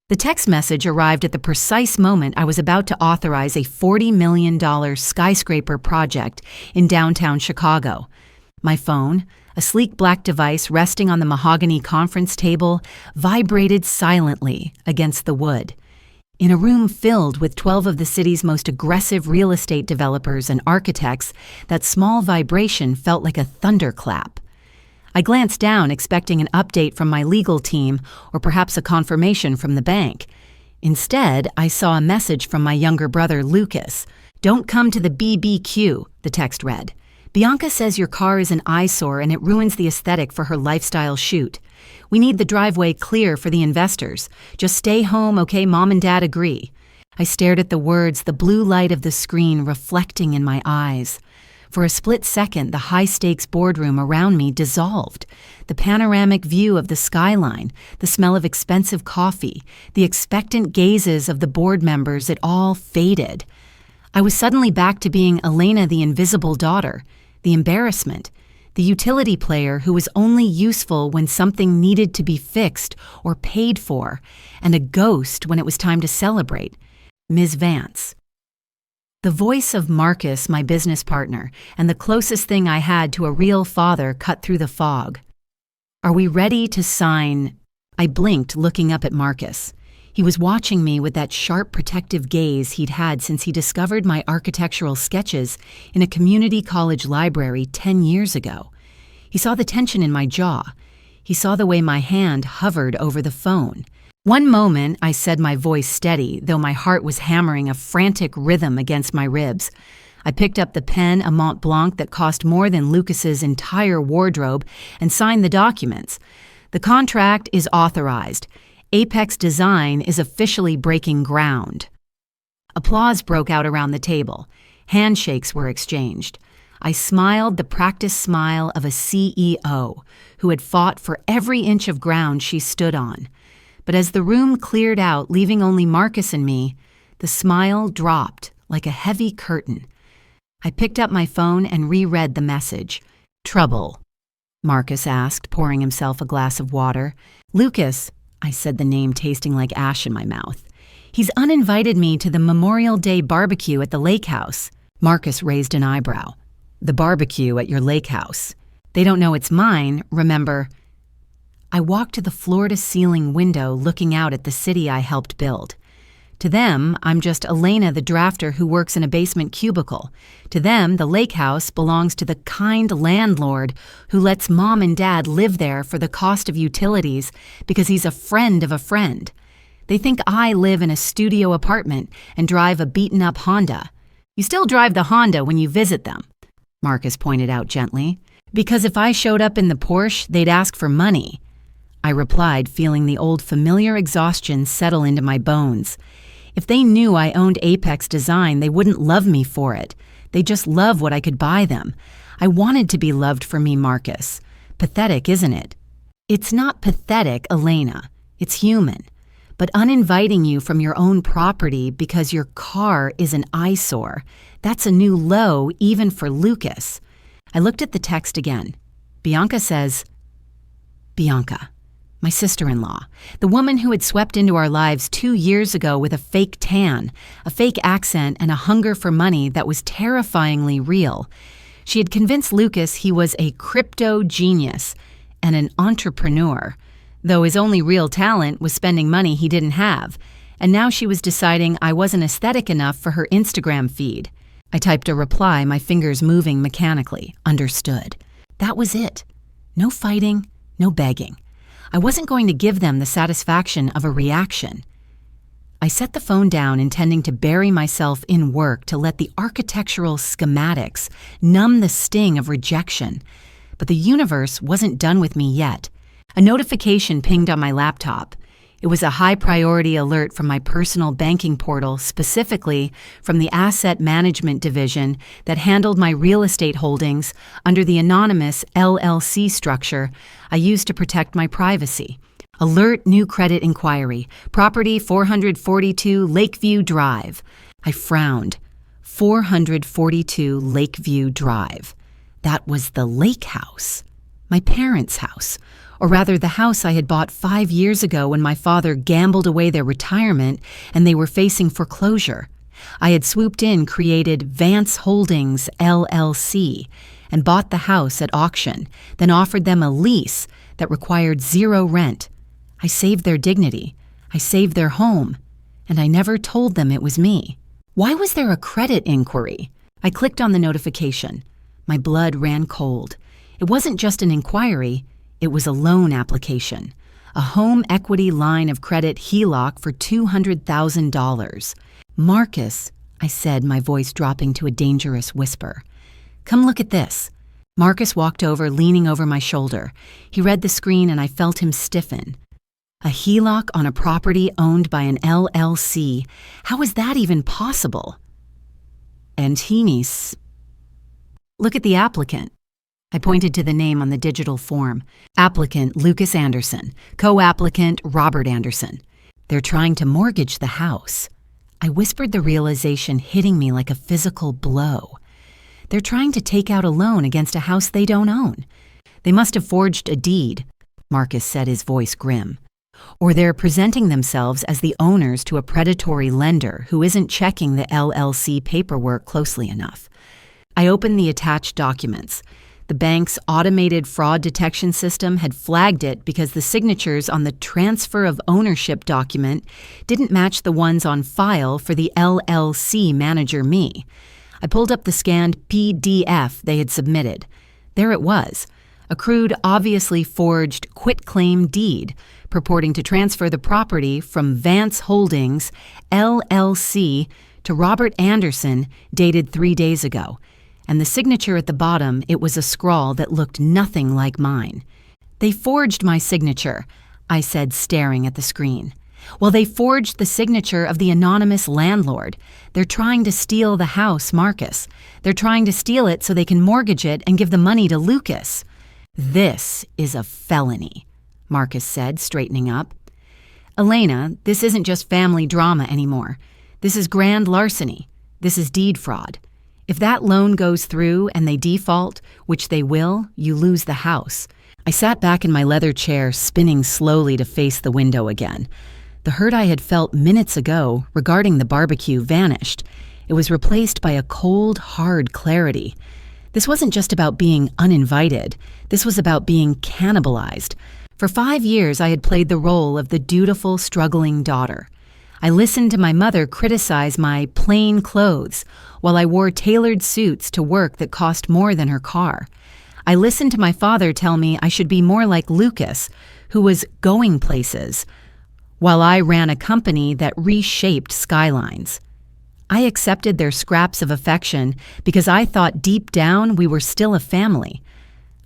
The text message arrived at the precise moment I was about to authorize a $40 million skyscraper project in downtown Chicago. My phone, a sleek black device resting on the mahogany conference table, vibrated silently against the wood. In a room filled with 12 of the city's most aggressive real estate developers and architects, that small vibration felt like a thunderclap. I glanced down, expecting an update from my legal team or perhaps a confirmation from the bank. Instead, I saw a message from my younger brother, Lucas. "Don't come to the BBQ," the text read. "Bianca says your car is an eyesore and it ruins the aesthetic for her lifestyle shoot. We need the driveway clear for the investors. Just stay home, okay? Mom and Dad agree." I stared at the words, the blue light of the screen reflecting in my eyes. For a split second, the high-stakes boardroom around me dissolved. The panoramic view of the skyline, the smell of expensive coffee, the expectant gazes of the board members, it all faded. I was suddenly back to being Elena, the invisible daughter, the embarrassment, the utility player who was only useful when something needed to be fixed or paid for, and a ghost when it was time to celebrate. Ms. Vance. The voice of Marcus, my business partner, and the closest thing I had to a real father cut through the fog. "Are we ready to sign?" I blinked, looking up at Marcus. He was watching me with that sharp, protective gaze he'd had since he discovered my architectural sketches in a community college library 10 years ago. He saw the tension in my jaw. He saw the way my hand hovered over the phone. One moment, I said, my voice steady, though my heart was hammering a frantic rhythm against my ribs. I picked up the pen, a Mont Blanc that cost more than Lucas's entire wardrobe, and signed the documents. "The contract is authorized. Apex Design is officially breaking ground." Applause broke out around the table. Handshakes were exchanged. I smiled the practiced smile of a CEO who had fought for every inch of ground she stood on. But as the room cleared out, leaving only Marcus and me, the smile dropped like a heavy curtain. I picked up my phone and reread the message. "Trouble?" Marcus asked, pouring himself a glass of water. "Lucas," I said, the name tasting like ash in my mouth. "He's uninvited me to the Memorial Day barbecue at the lake house." Marcus raised an eyebrow. "The barbecue at your lake house. They don't know it's mine, remember?" I walked to the floor-to-ceiling window looking out at the city I helped build. To them, I'm just Elena, the drafter who works in a basement cubicle. To them, the lake house belongs to the kind landlord who lets Mom and Dad live there for the cost of utilities because he's a friend of a friend. They think I live in a studio apartment and drive a beaten-up Honda. "You still drive the Honda when you visit them," Marcus pointed out gently. "Because if I showed up in the Porsche, they'd ask for money." I replied, feeling the old familiar exhaustion settle into my bones. If they knew I owned Apex Design, they wouldn't love me for it. They'd just love what I could buy them. I wanted to be loved for me, Marcus. Pathetic, isn't it? It's not pathetic, Elena. It's human. But uninviting you from your own property because your car is an eyesore, that's a new low even for Lucas. I looked at the text again. Bianca says, Bianca. My sister-in-law, the woman who had swept into our lives 2 years ago with a fake tan, a fake accent, and a hunger for money that was terrifyingly real. She had convinced Lucas he was a crypto genius and an entrepreneur, though his only real talent was spending money he didn't have, and now she was deciding I wasn't aesthetic enough for her Instagram feed. I typed a reply, my fingers moving mechanically. Understood. That was it. No fighting, no begging. I wasn't going to give them the satisfaction of a reaction. I set the phone down, intending to bury myself in work to let the architectural schematics numb the sting of rejection. But the universe wasn't done with me yet. A notification pinged on my laptop. It was a high-priority alert from my personal banking portal, specifically from the asset management division that handled my real estate holdings under the anonymous LLC structure I used to protect my privacy. Alert new credit inquiry. Property 442 Lakeview Drive. I frowned. 442 Lakeview Drive. That was the lake house. My parents' house. Or rather, the house I had bought 5 years ago when my father gambled away their retirement and they were facing foreclosure. I had swooped in, created Vance Holdings, LLC, and bought the house at auction, then offered them a lease that required 0 rent. I saved their dignity. I saved their home. And I never told them it was me. Why was there a credit inquiry? I clicked on the notification. My blood ran cold. It wasn't just an inquiry, it was a loan application. A home equity line of credit HELOC for $200,000. Marcus, I said, my voice dropping to a dangerous whisper. Come look at this. Marcus walked over, leaning over my shoulder. He read the screen and I felt him stiffen. A HELOC on a property owned by an LLC. How is that even possible? And look at the applicant. I pointed to the name on the digital form. Applicant Lucas Anderson. Co-applicant Robert Anderson. They're trying to mortgage the house. I whispered, the realization hitting me like a physical blow. They're trying to take out a loan against a house they don't own. They must have forged a deed, Marcus said, his voice grim. Or they're presenting themselves as the owners to a predatory lender who isn't checking the LLC paperwork closely enough. I opened the attached documents. The bank's automated fraud detection system had flagged it because the signatures on the transfer of ownership document didn't match the ones on file for the LLC manager me. I pulled up the scanned PDF they had submitted. There it was, a crude, obviously forged quitclaim deed purporting to transfer the property from Vance Holdings, LLC, to Robert Anderson, dated 3 days ago. And the signature at the bottom, it was a scrawl that looked nothing like mine. They forged my signature, I said, staring at the screen. Well, they forged the signature of the anonymous landlord. They're trying to steal the house, Marcus. They're trying to steal it so they can mortgage it and give the money to Lucas. This is a felony, Marcus said, straightening up. Elena, this isn't just family drama anymore. This is grand larceny. This is deed fraud. If that loan goes through and they default, which they will, you lose the house. I sat back in my leather chair, spinning slowly to face the window again. The hurt I had felt minutes ago regarding the barbecue vanished. It was replaced by a cold, hard clarity. This wasn't just about being uninvited. This was about being cannibalized. For 5 years, I had played the role of the dutiful, struggling daughter. I listened to my mother criticize my plain clothes while I wore tailored suits to work that cost more than her car. I listened to my father tell me I should be more like Lucas, who was going places, while I ran a company that reshaped skylines. I accepted their scraps of affection because I thought deep down we were still a family.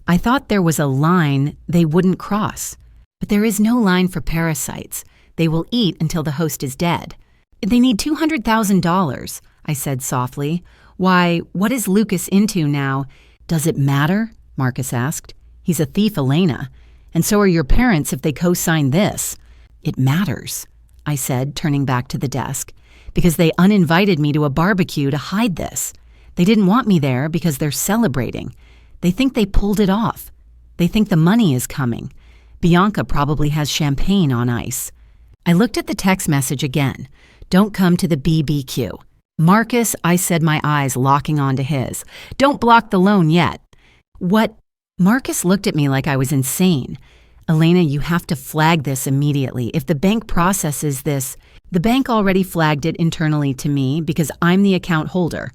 I thought there was a line they wouldn't cross. But there is no line for parasites. They will eat until the host is dead. They need $200,000, I said softly. Why, what is Lucas into now? Does it matter? Marcus asked. He's a thief, Elena. And so are your parents if they co-sign this. It matters, I said, turning back to the desk, because they uninvited me to a barbecue to hide this. They didn't want me there because they're celebrating. They think they pulled it off. They think the money is coming. Bianca probably has champagne on ice. I looked at the text message again. Don't come to the BBQ. Marcus, I said, my eyes locking onto his. Don't block the loan yet. What? Marcus looked at me like I was insane. Elena, you have to flag this immediately. If the bank processes this, the bank already flagged it internally to me because I'm the account holder,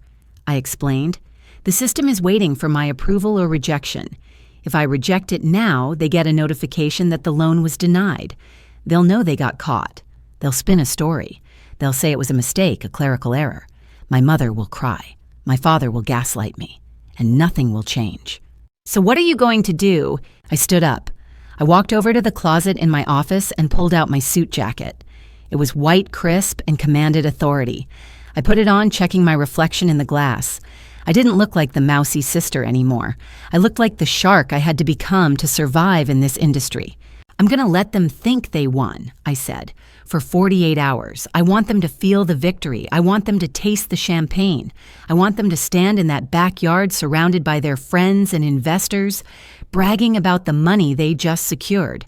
I explained. The system is waiting for my approval or rejection. If I reject it now, they get a notification that the loan was denied. They'll know they got caught. They'll spin a story. They'll say it was a mistake, a clerical error. My mother will cry. My father will gaslight me. And nothing will change. So what are you going to do? I stood up. I walked over to the closet in my office and pulled out my suit jacket. It was white, crisp, and commanded authority. I put it on, checking my reflection in the glass. I didn't look like the mousy sister anymore. I looked like the shark I had to become to survive in this industry. I'm going to let them think they won, I said, for 48 hours. I want them to feel the victory. I want them to taste the champagne. I want them to stand in that backyard surrounded by their friends and investors, bragging about the money they just secured.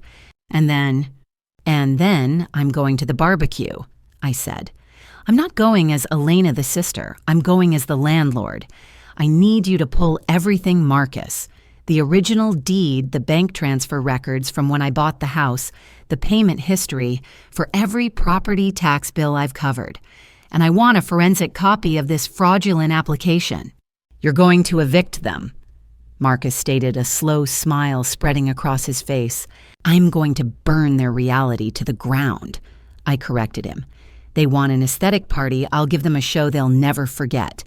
And then I'm going to the barbecue, I said. I'm not going as Elena the sister. I'm going as the landlord. I need you to pull everything Marcus. The original deed, the bank transfer records from when I bought the house, the payment history for every property tax bill I've covered. And I want a forensic copy of this fraudulent application. You're going to evict them, Marcus stated, a slow smile spreading across his face. I'm going to burn their reality to the ground, I corrected him. They want an aesthetic party. I'll give them a show they'll never forget.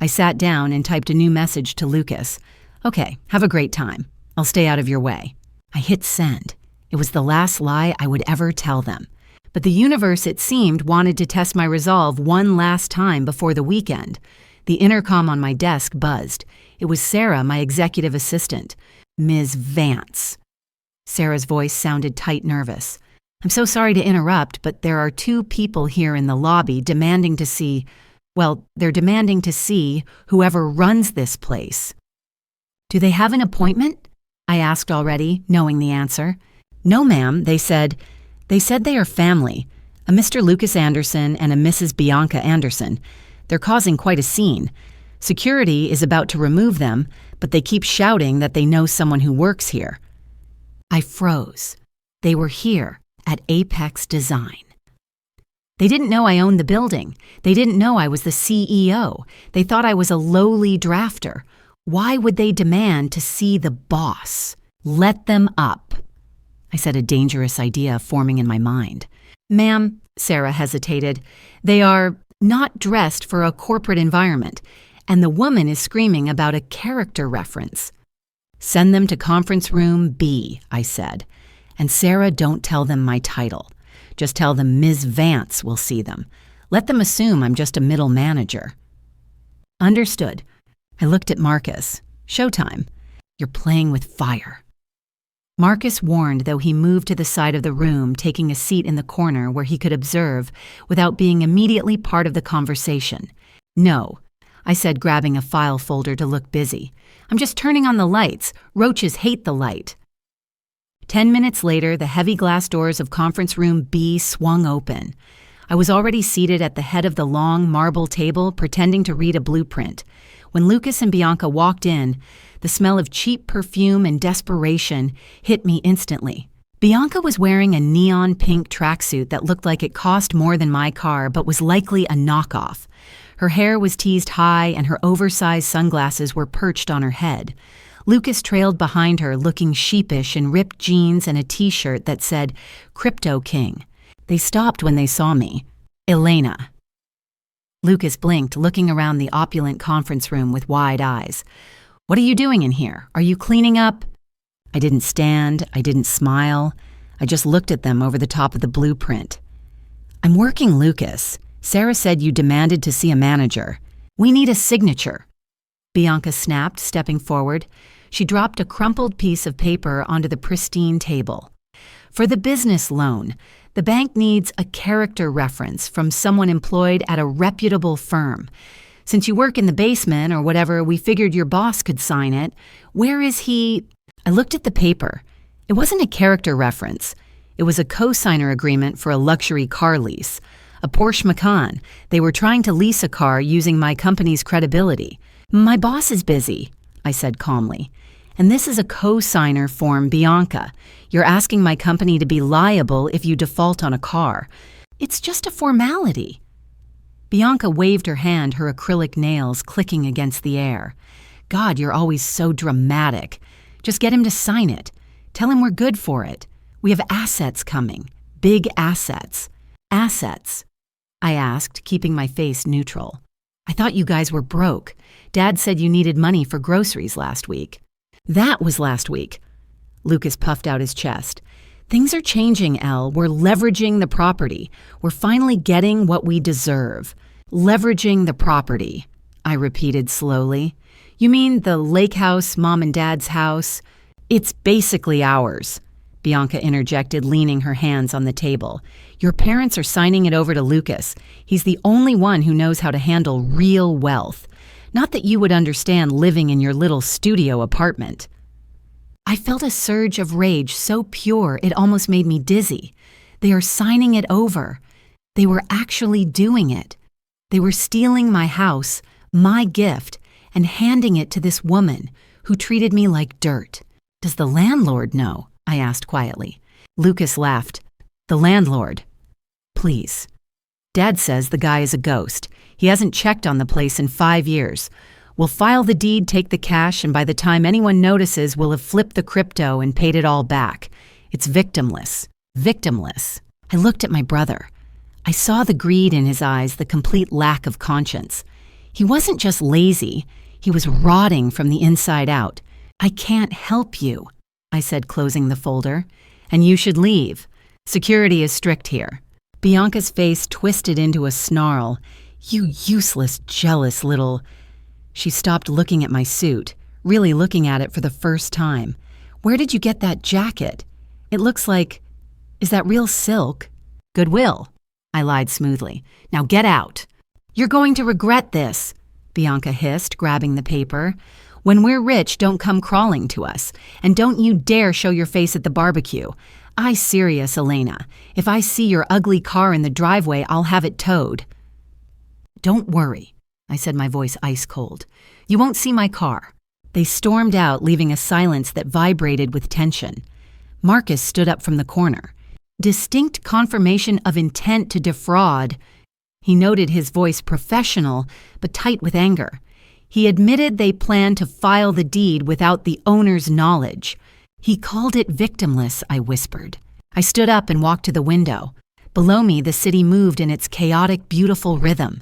I sat down and typed a new message to Lucas. Okay, have a great time. I'll stay out of your way. I hit send. It was the last lie I would ever tell them. But the universe, it seemed, wanted to test my resolve one last time before the weekend. The intercom on my desk buzzed. It was Sarah, my executive assistant. Ms. Vance. Sarah's voice sounded tight, nervous. I'm so sorry to interrupt, but there are 2 people here in the lobby demanding to see, they're demanding to see whoever runs this place. Do they have an appointment? I asked already, knowing the answer. No, ma'am, they said they are family, a Mr. Lucas Anderson and a Mrs. Bianca Anderson. They're causing quite a scene. Security is about to remove them, but they keep shouting that they know someone who works here. I froze. They were here at Apex Design. They didn't know I owned the building. They didn't know I was the CEO. They thought I was a lowly drafter. Why would they demand to see the boss? Let them up. I said, a dangerous idea forming in my mind. Ma'am, Sarah hesitated, they are not dressed for a corporate environment, and the woman is screaming about a character reference. Send them to conference room B, I said. And Sarah, don't tell them my title. Just tell them Ms. Vance will see them. Let them assume I'm just a middle manager. Understood. I looked at Marcus. Showtime. You're playing with fire. Marcus warned, though he moved to the side of the room, taking a seat in the corner where he could observe without being immediately part of the conversation. No, I said, grabbing a file folder to look busy. I'm just turning on the lights. Roaches hate the light. 10 minutes later, the heavy glass doors of conference room B swung open. I was already seated at the head of the long marble table, pretending to read a blueprint. When Lucas and Bianca walked in, the smell of cheap perfume and desperation hit me instantly. Bianca was wearing a neon pink tracksuit that looked like it cost more than my car, but was likely a knockoff. Her hair was teased high, and her oversized sunglasses were perched on her head. Lucas trailed behind her, looking sheepish in ripped jeans and a t-shirt that said, Crypto King. They stopped when they saw me. Elena. Lucas blinked, looking around the opulent conference room with wide eyes. What are you doing in here? Are you cleaning up? I didn't stand. I didn't smile. I just looked at them over the top of the blueprint. I'm working, Lucas. Sarah said you demanded to see a manager. We need a signature. Bianca snapped, stepping forward. She dropped a crumpled piece of paper onto the pristine table. For the business loan, the bank needs a character reference from someone employed at a reputable firm. Since you work in the basement or whatever, we figured your boss could sign it. Where is he? I looked at the paper. It wasn't a character reference. It was a co-signer agreement for a luxury car lease. A Porsche Macan. They were trying to lease a car using my company's credibility. My boss is busy, I said calmly. And this is a co-signer form, Bianca. You're asking my company to be liable if you default on a car. It's just a formality. Bianca waved her hand, her acrylic nails clicking against the air. God, you're always so dramatic. Just get him to sign it. Tell him we're good for it. We have assets coming. Big assets. Assets? I asked, keeping my face neutral. I thought you guys were broke. Dad said you needed money for groceries last week. That was last week. Lucas puffed out his chest. Things are changing, Elle. We're leveraging the property. We're finally getting what we deserve. Leveraging the property, I repeated slowly. You mean the lake house, Mom and Dad's house? It's basically ours, Bianca interjected, leaning her hands on the table. Your parents are signing it over to Lucas. He's the only one who knows how to handle real wealth. Not that you would understand living in your little studio apartment. I felt a surge of rage so pure it almost made me dizzy. They are signing it over. They were actually doing it. They were stealing my house, my gift, and handing it to this woman who treated me like dirt. "Does the landlord know?" I asked quietly. Lucas laughed. "The landlord? Please. Dad says the guy is a ghost. He hasn't checked on the place in 5 years. We'll file the deed, take the cash, and by the time anyone notices, we'll have flipped the crypto and paid it all back. It's victimless. Victimless." I looked at my brother. I saw the greed in his eyes, the complete lack of conscience. He wasn't just lazy. He was rotting from the inside out. "I can't help you," I said, closing the folder. "And you should leave. Security is strict here." Bianca's face twisted into a snarl. "You useless, jealous little..." She stopped looking at my suit, really looking at it for the first time. "Where did you get that jacket? It looks like... Is that real silk?" "Goodwill," I lied smoothly. "Now get out." "You're going to regret this," Bianca hissed, grabbing the paper. "When we're rich, don't come crawling to us. And don't you dare show your face at the barbecue. Serious, Elena. If I see your ugly car in the driveway, I'll have it towed." "Don't worry," I said, my voice ice cold. "You won't see my car." They stormed out, leaving a silence that vibrated with tension. Marcus stood up from the corner. Distinct confirmation of intent to defraud. He noted his voice professional, but tight with anger. He admitted they planned to file the deed without the owner's knowledge. "He called it victimless," I whispered. I stood up and walked to the window. Below me, the city moved in its chaotic, beautiful rhythm.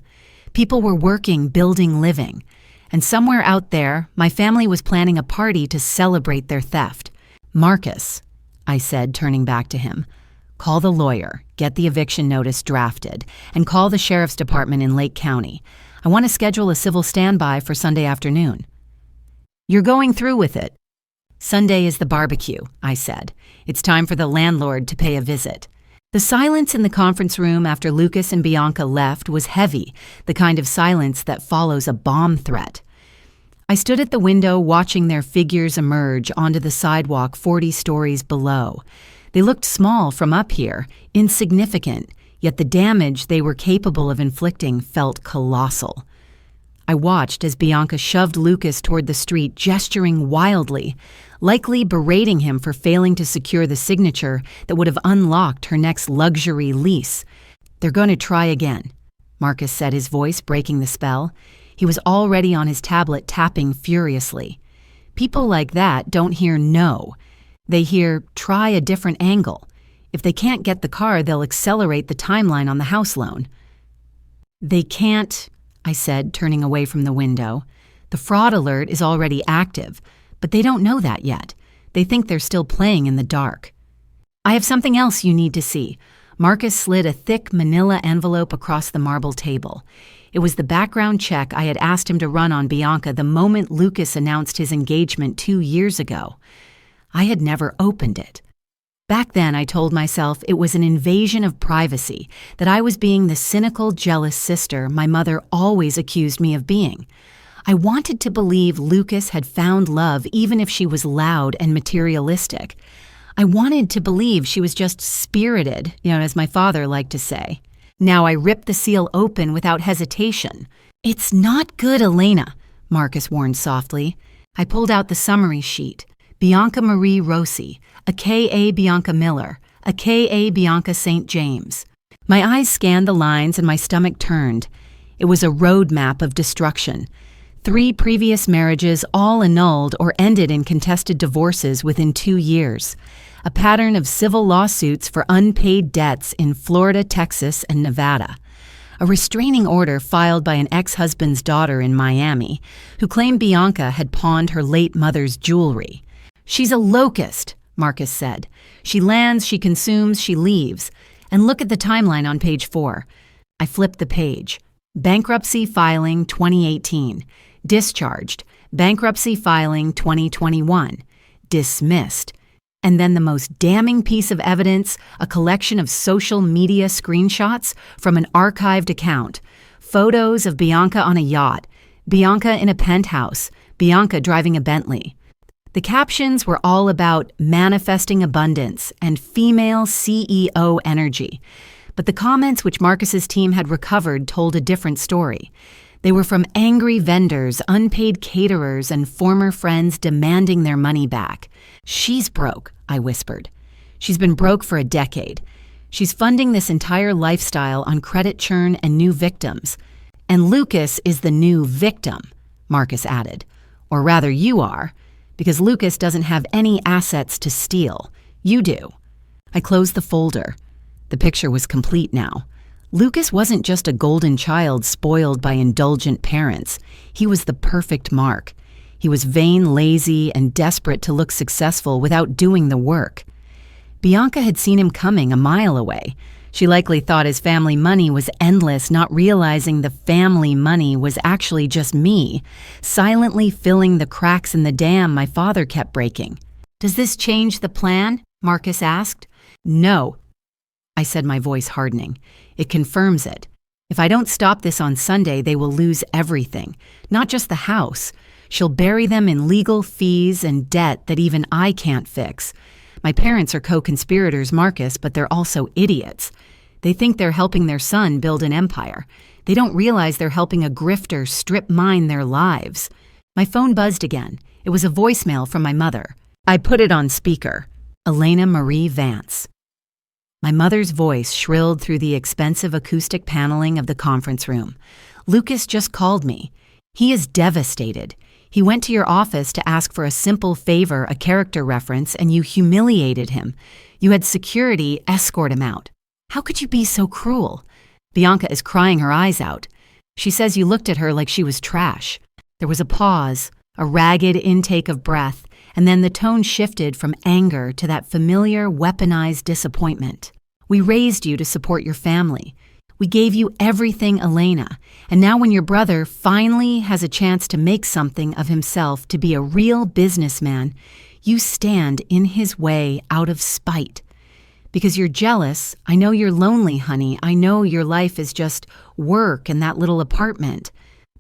People were working, building, living. And somewhere out there, my family was planning a party to celebrate their theft. "Marcus," I said, turning back to him, "call the lawyer, get the eviction notice drafted, and call the sheriff's department in Lake County. I want to schedule a civil standby for Sunday afternoon." "You're going through with it?" "Sunday is the barbecue," I said. "It's time for the landlord to pay a visit." The silence in the conference room after Lucas and Bianca left was heavy, the kind of silence that follows a bomb threat. I stood at the window watching their figures emerge onto the sidewalk 40 stories below. They looked small from up here, insignificant, yet the damage they were capable of inflicting felt colossal. I watched as Bianca shoved Lucas toward the street, gesturing wildly, likely berating him for failing to secure the signature that would have unlocked her next luxury lease. "They're going to try again," Marcus said, his voice breaking the spell. He was already on his tablet, tapping furiously. People like that don't hear no. They hear, "Try a different angle." If they can't get the car, they'll accelerate the timeline on the house loan. "They can't," I said, turning away from the window. "The fraud alert is already active, but they don't know that yet. They think they're still playing in the dark." "I have something else you need to see." Marcus slid a thick manila envelope across the marble table. It was the background check I had asked him to run on Bianca the moment Lucas announced his engagement 2 years ago. I had never opened it. Back then, I told myself it was an invasion of privacy, that I was being the cynical, jealous sister my mother always accused me of being. I wanted to believe Lucas had found love even if she was loud and materialistic. I wanted to believe she was just spirited, as my father liked to say. Now I ripped the seal open without hesitation. "It's not good, Elena," Marcus warned softly. I pulled out the summary sheet. Bianca Marie Rossi, a.k.a. Bianca Miller, a.k.a. Bianca St. James. My eyes scanned the lines and my stomach turned. It was a roadmap of destruction. 3 previous marriages all annulled or ended in contested divorces within 2 years. A pattern of civil lawsuits for unpaid debts in Florida, Texas, and Nevada. A restraining order filed by an ex-husband's daughter in Miami, who claimed Bianca had pawned her late mother's jewelry. "She's a locust," Marcus said. "She lands, she consumes, she leaves. And look at the timeline on page 4. I flipped the page. Bankruptcy filing 2018. Discharged. Bankruptcy filing 2021. Dismissed. And then the most damning piece of evidence, a collection of social media screenshots from an archived account. Photos of Bianca on a yacht, Bianca in a penthouse, Bianca driving a Bentley. The captions were all about manifesting abundance and female CEO energy. But the comments which Marcus's team had recovered told a different story. They were from angry vendors, unpaid caterers, and former friends demanding their money back. "She's broke," I whispered. "She's been broke for a decade. She's funding this entire lifestyle on credit churn and new victims. And Lucas is the new victim," Marcus added. "Or rather, you are, because Lucas doesn't have any assets to steal. You do." I closed the folder. The picture was complete now. Lucas wasn't just a golden child spoiled by indulgent parents. He was the perfect mark. He was vain, lazy, and desperate to look successful without doing the work. Bianca had seen him coming a mile away. She likely thought his family money was endless, not realizing the family money was actually just me, silently filling the cracks in the dam my father kept breaking. "Does this change the plan?" Marcus asked. "No," I said, my voice hardening. "It confirms it. If I don't stop this on Sunday, they will lose everything, not just the house. She'll bury them in legal fees and debt that even I can't fix. My parents are co-conspirators, Marcus, but they're also idiots. They think they're helping their son build an empire. They don't realize they're helping a grifter strip mine their lives." My phone buzzed again. It was a voicemail from my mother. I put it on speaker. Elena Marie Vance. My mother's voice shrilled through the expensive acoustic paneling of the conference room. "Lucas just called me. He is devastated. He went to your office to ask for a simple favor, a character reference, and you humiliated him. You had security escort him out. How could you be so cruel? Bianca is crying her eyes out. She says you looked at her like she was trash." There was a pause, a ragged intake of breath, and then the tone shifted from anger to that familiar, weaponized disappointment. "We raised you to support your family. We gave you everything, Elena, and now when your brother finally has a chance to make something of himself, to be a real businessman, you stand in his way out of spite. Because you're jealous. I know you're lonely, honey. I know your life is just work and that little apartment.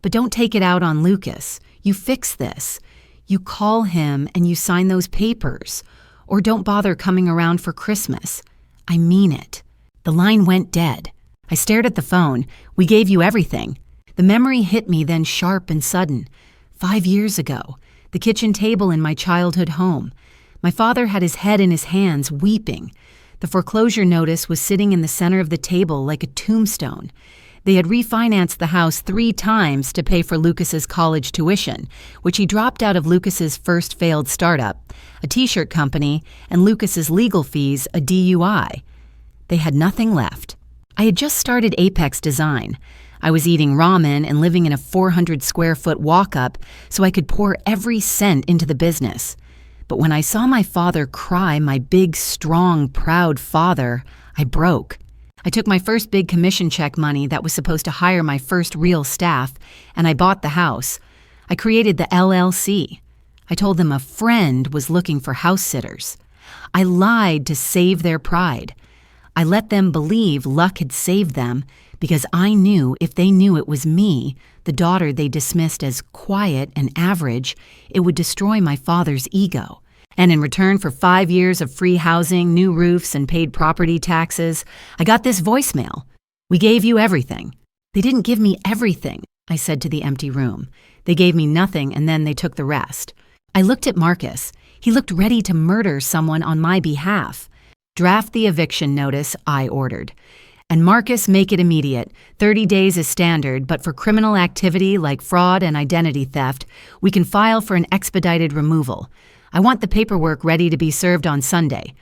But don't take it out on Lucas. You fix this. You call him and you sign those papers. Or don't bother coming around for Christmas. I mean it." The line went dead. I stared at the phone. "We gave you everything." The memory hit me then sharp and sudden. 5 years ago, the kitchen table in my childhood home. My father had his head in his hands, weeping. The foreclosure notice was sitting in the center of the table like a tombstone. They had refinanced the house 3 times to pay for Lucas's college tuition, which he dropped out of Lucas's first failed startup, a t-shirt company, and Lucas's legal fees, a DUI. They had nothing left. I had just started Apex Design. I was eating ramen and living in a 400-square-foot walk-up so I could pour every cent into the business. But when I saw my father cry, my big, strong, proud father, I broke. I took my first big commission check money that was supposed to hire my first real staff, and I bought the house. I created the LLC. I told them a friend was looking for house sitters. I lied to save their pride. I let them believe luck had saved them because I knew if they knew it was me, the daughter they dismissed as quiet and average, it would destroy my father's ego. And in return for 5 years of free housing, new roofs, and paid property taxes, I got this voicemail. "We gave you everything." "They didn't give me everything," I said to the empty room. "They gave me nothing and then they took the rest." I looked at Marcus. He looked ready to murder someone on my behalf. "Draft the eviction notice," I ordered. "And Marcus, make it immediate. 30 days is standard, but for criminal activity like fraud and identity theft, we can file for an expedited removal. I want the paperwork ready to be served on Sunday."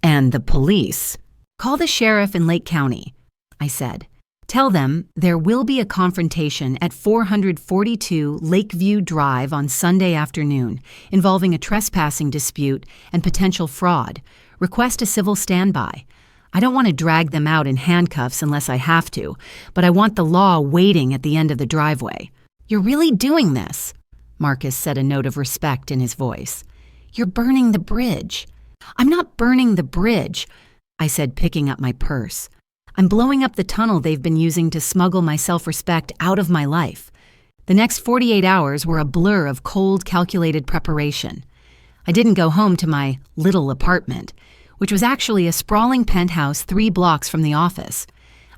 "And the police?" "Call the sheriff in Lake County," I said. "Tell them there will be a confrontation at 442 Lakeview Drive on Sunday afternoon involving a trespassing dispute and potential fraud. Request a civil standby. I don't want to drag them out in handcuffs unless I have to, but I want the law waiting at the end of the driveway." "You're really doing this?" Marcus said, a note of respect in his voice. "You're burning the bridge." "I'm not burning the bridge," I said, picking up my purse. "I'm blowing up the tunnel they've been using to smuggle my self-respect out of my life." The next 48 hours were a blur of cold, calculated preparation. I didn't go home to my little apartment, which was actually a sprawling penthouse 3 blocks from the office.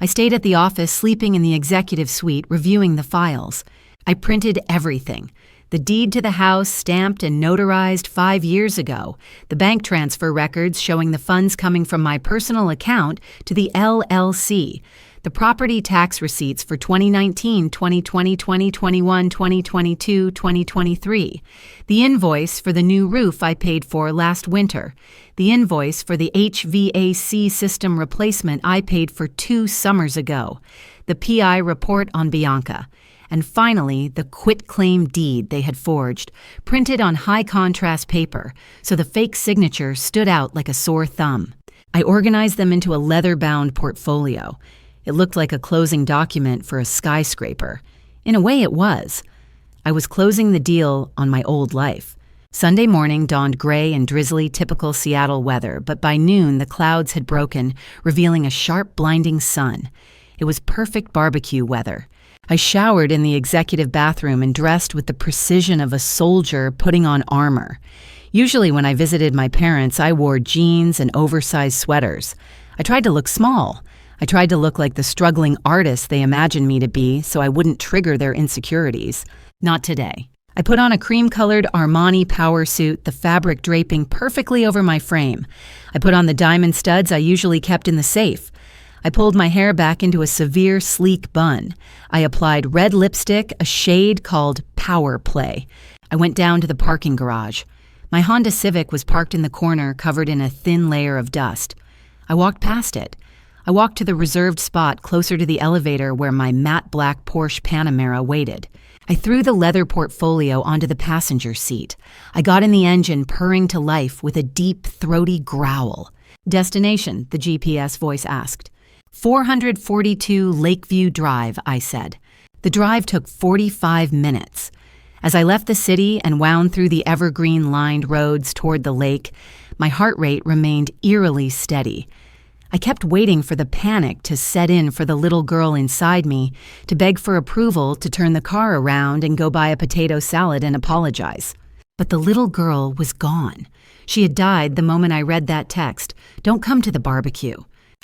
I stayed at the office, sleeping in the executive suite, reviewing the files. I printed everything. The deed to the house, stamped and notarized 5 years ago. The bank transfer records showing the funds coming from my personal account to the LLC. The property tax receipts for 2019, 2020, 2021, 2022, 2023. The invoice for the new roof I paid for last winter. The invoice for the HVAC system replacement I paid for 2 summers ago. The PI report on Bianca. And finally, the quitclaim deed they had forged, printed on high-contrast paper, so the fake signature stood out like a sore thumb. I organized them into a leather-bound portfolio. It looked like a closing document for a skyscraper. In a way, it was. I was closing the deal on my old life. Sunday morning dawned gray and drizzly, typical Seattle weather, but by noon the clouds had broken, revealing a sharp, blinding sun. It was perfect barbecue weather. I showered in the executive bathroom and dressed with the precision of a soldier putting on armor. Usually when I visited my parents, I wore jeans and oversized sweaters. I tried to look small. I tried to look like the struggling artist they imagined me to be so I wouldn't trigger their insecurities. Not today. I put on a cream-colored Armani power suit, the fabric draping perfectly over my frame. I put on the diamond studs I usually kept in the safe. I pulled my hair back into a severe, sleek bun. I applied red lipstick, a shade called Power Play. I went down to the parking garage. My Honda Civic was parked in the corner, covered in a thin layer of dust. I walked past it. I walked to the reserved spot closer to the elevator where my matte black Porsche Panamera waited. I threw the leather portfolio onto the passenger seat. I got in the engine, purring to life with a deep, throaty growl. "Destination?" the GPS voice asked. 442 Lakeview Drive, I said. The drive took 45 minutes. As I left the city and wound through the evergreen-lined roads toward the lake, my heart rate remained eerily steady. I kept waiting for the panic to set in for the little girl inside me, to beg for approval to turn the car around and go buy a potato salad and apologize. But the little girl was gone. She had died the moment I read that text, "Don't come to the barbecue."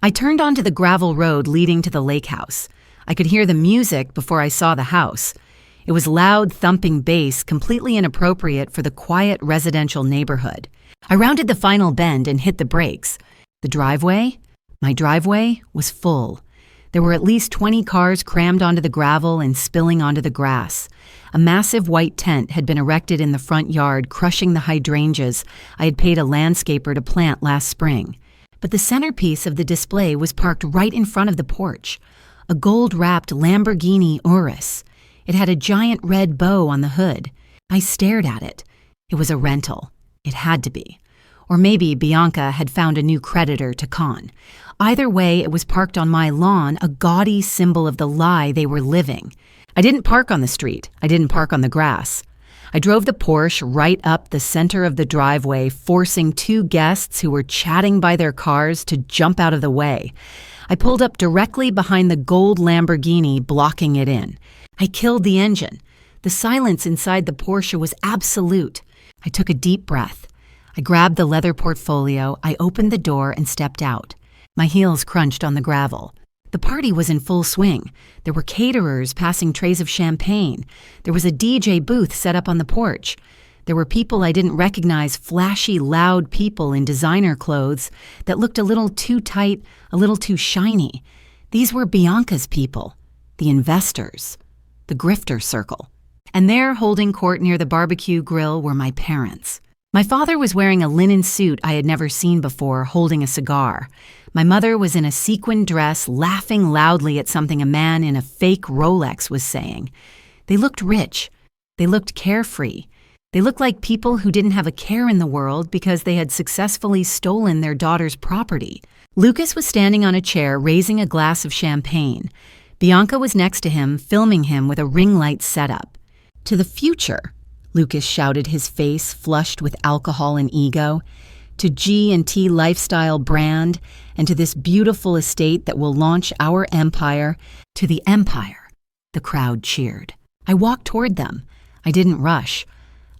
I turned onto the gravel road leading to the lake house. I could hear the music before I saw the house. It was loud, thumping bass, completely inappropriate for the quiet residential neighborhood. I rounded the final bend and hit the brakes. The driveway? My driveway was full. There were at least 20 cars crammed onto the gravel and spilling onto the grass. A massive white tent had been erected in the front yard, crushing the hydrangeas I had paid a landscaper to plant last spring. But the centerpiece of the display was parked right in front of the porch, a gold-wrapped Lamborghini Urus. It had a giant red bow on the hood. I stared at it. It was a rental. It had to be. Or maybe Bianca had found a new creditor to con. Either way, it was parked on my lawn, a gaudy symbol of the lie they were living. I didn't park on the street. I didn't park on the grass. I drove the Porsche right up the center of the driveway, forcing 2 guests who were chatting by their cars to jump out of the way. I pulled up directly behind the gold Lamborghini, blocking it in. I killed the engine. The silence inside the Porsche was absolute. I took a deep breath. I grabbed the leather portfolio, I opened the door and stepped out. My heels crunched on the gravel. The party was in full swing. There were caterers passing trays of champagne. There was a DJ booth set up on the porch. There were people I didn't recognize, flashy, loud people in designer clothes that looked a little too tight, a little too shiny. These were Bianca's people, the investors, the grifter circle. And there, holding court near the barbecue grill, were my parents. My father was wearing a linen suit I had never seen before, holding a cigar. My mother was in a sequined dress, laughing loudly at something a man in a fake Rolex was saying. They looked rich. They looked carefree. They looked like people who didn't have a care in the world because they had successfully stolen their daughter's property. Lucas was standing on a chair, raising a glass of champagne. Bianca was next to him, filming him with a ring light setup. "To the future," Lucas shouted, his face flushed with alcohol and ego. "To G&T Lifestyle brand, and to this beautiful estate that will launch our empire, to the empire." The crowd cheered. I walked toward them. I didn't rush.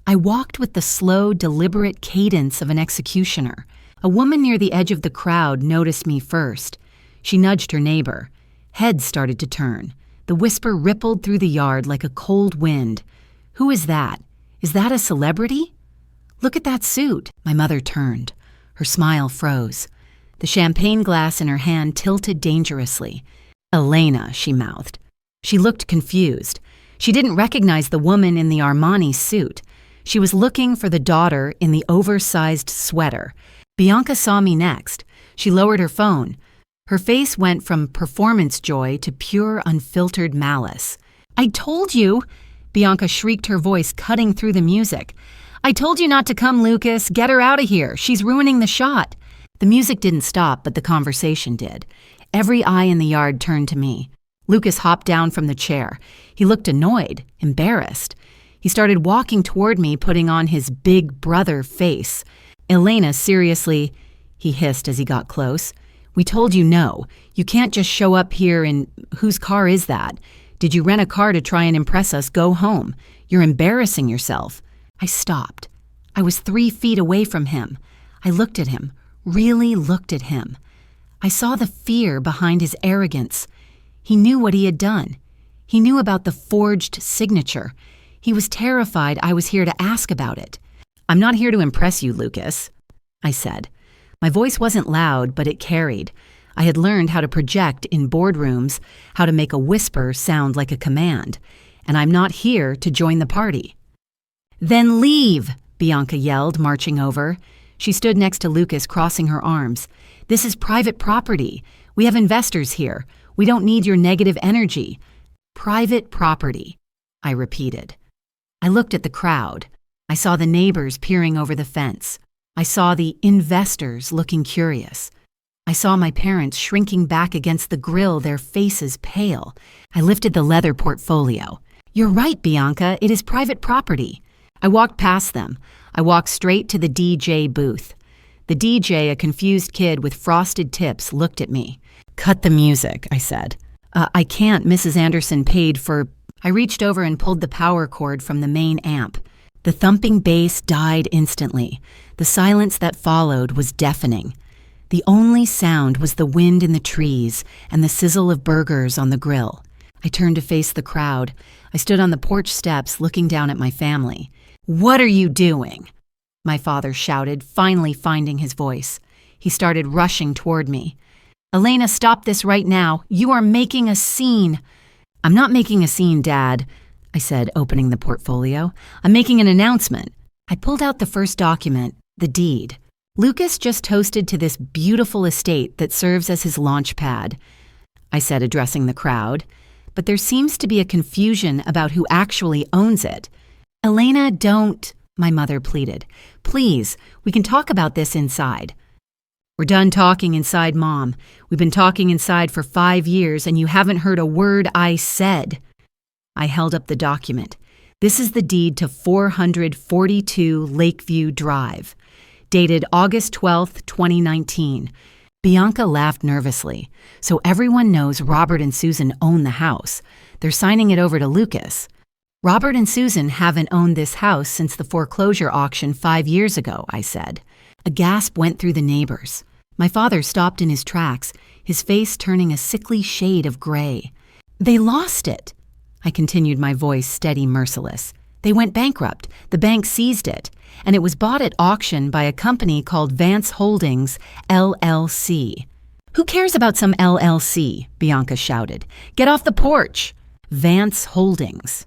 I walked with the slow, deliberate cadence of an executioner. A woman near the edge of the crowd noticed me first. She nudged her neighbor. Heads started to turn. The whisper rippled through the yard like a cold wind. "Who is that? Is that a celebrity?" "Look at that suit." My mother turned. Her smile froze. The champagne glass in her hand tilted dangerously. "Elena," she mouthed. She looked confused. She didn't recognize the woman in the Armani suit. She was looking for the daughter in the oversized sweater. Bianca saw me next. She lowered her phone. Her face went from performance joy to pure, unfiltered malice. "I told you!" Bianca shrieked, her voice cutting through the music. "I told you not to come, Lucas. Get her out of here. She's ruining the shot." The music didn't stop, but the conversation did. Every eye in the yard turned to me. Lucas hopped down from the chair. He looked annoyed, embarrassed. He started walking toward me, putting on his big brother face. "Elena, seriously," he hissed as he got close. "We told you no. You can't just show up here in... Whose car is that? Did you rent a car to try and impress us? Go home. You're embarrassing yourself." I stopped. I was 3 feet away from him. I looked at him, really looked at him. I saw the fear behind his arrogance. He knew what he had done. He knew about the forged signature. He was terrified I was here to ask about it. "I'm not here to impress you, Lucas," I said. My voice wasn't loud, but it carried. I had learned how to project in boardrooms, how to make a whisper sound like a command. And I'm not here to join the party. "Then leave," Bianca yelled, marching over. She stood next to Lucas, crossing her arms. "This is private property. We have investors here. We don't need your negative energy." "Private property," I repeated. I looked at the crowd. I saw the neighbors peering over the fence. I saw the investors looking curious. I saw my parents shrinking back against the grill, their faces pale. I lifted the leather portfolio. "You're right, Bianca. It is private property." I walked past them. I walked straight to the DJ booth. The DJ, a confused kid with frosted tips, looked at me. "Cut the music," I said. I can't. Mrs. Anderson paid for..." I reached over and pulled the power cord from the main amp. The thumping bass died instantly. The silence that followed was deafening. The only sound was the wind in the trees and the sizzle of burgers on the grill. I turned to face the crowd. I stood on the porch steps looking down at my family. "What are you doing?" my father shouted, finally finding his voice. He started rushing toward me. "Elena, stop this right now. You are making a scene." "I'm not making a scene, Dad," I said, opening the portfolio. "I'm making an announcement." I pulled out the first document, the deed. "Lucas just toasted to this beautiful estate that serves as his launch pad," I said, addressing the crowd. "But there seems to be a confusion about who actually owns it." "Elena, don't," my mother pleaded. "Please, we can talk about this inside." "We're done talking inside, Mom. We've been talking inside for 5 years and you haven't heard a word I said." I held up the document. "This is the deed to 442 Lakeview Drive, dated August 12th, 2019. Bianca laughed nervously. "So everyone knows Robert and Susan own the house. They're signing it over to Lucas." "Robert and Susan haven't owned this house since the foreclosure auction 5 years ago," I said. A gasp went through the neighbors. My father stopped in his tracks, his face turning a sickly shade of gray. "They lost it," I continued, my voice steady, merciless. "They went bankrupt. The bank seized it, and it was bought at auction by a company called Vance Holdings, LLC. "Who cares about some LLC?" Bianca shouted. "Get off the porch!" "Vance Holdings,"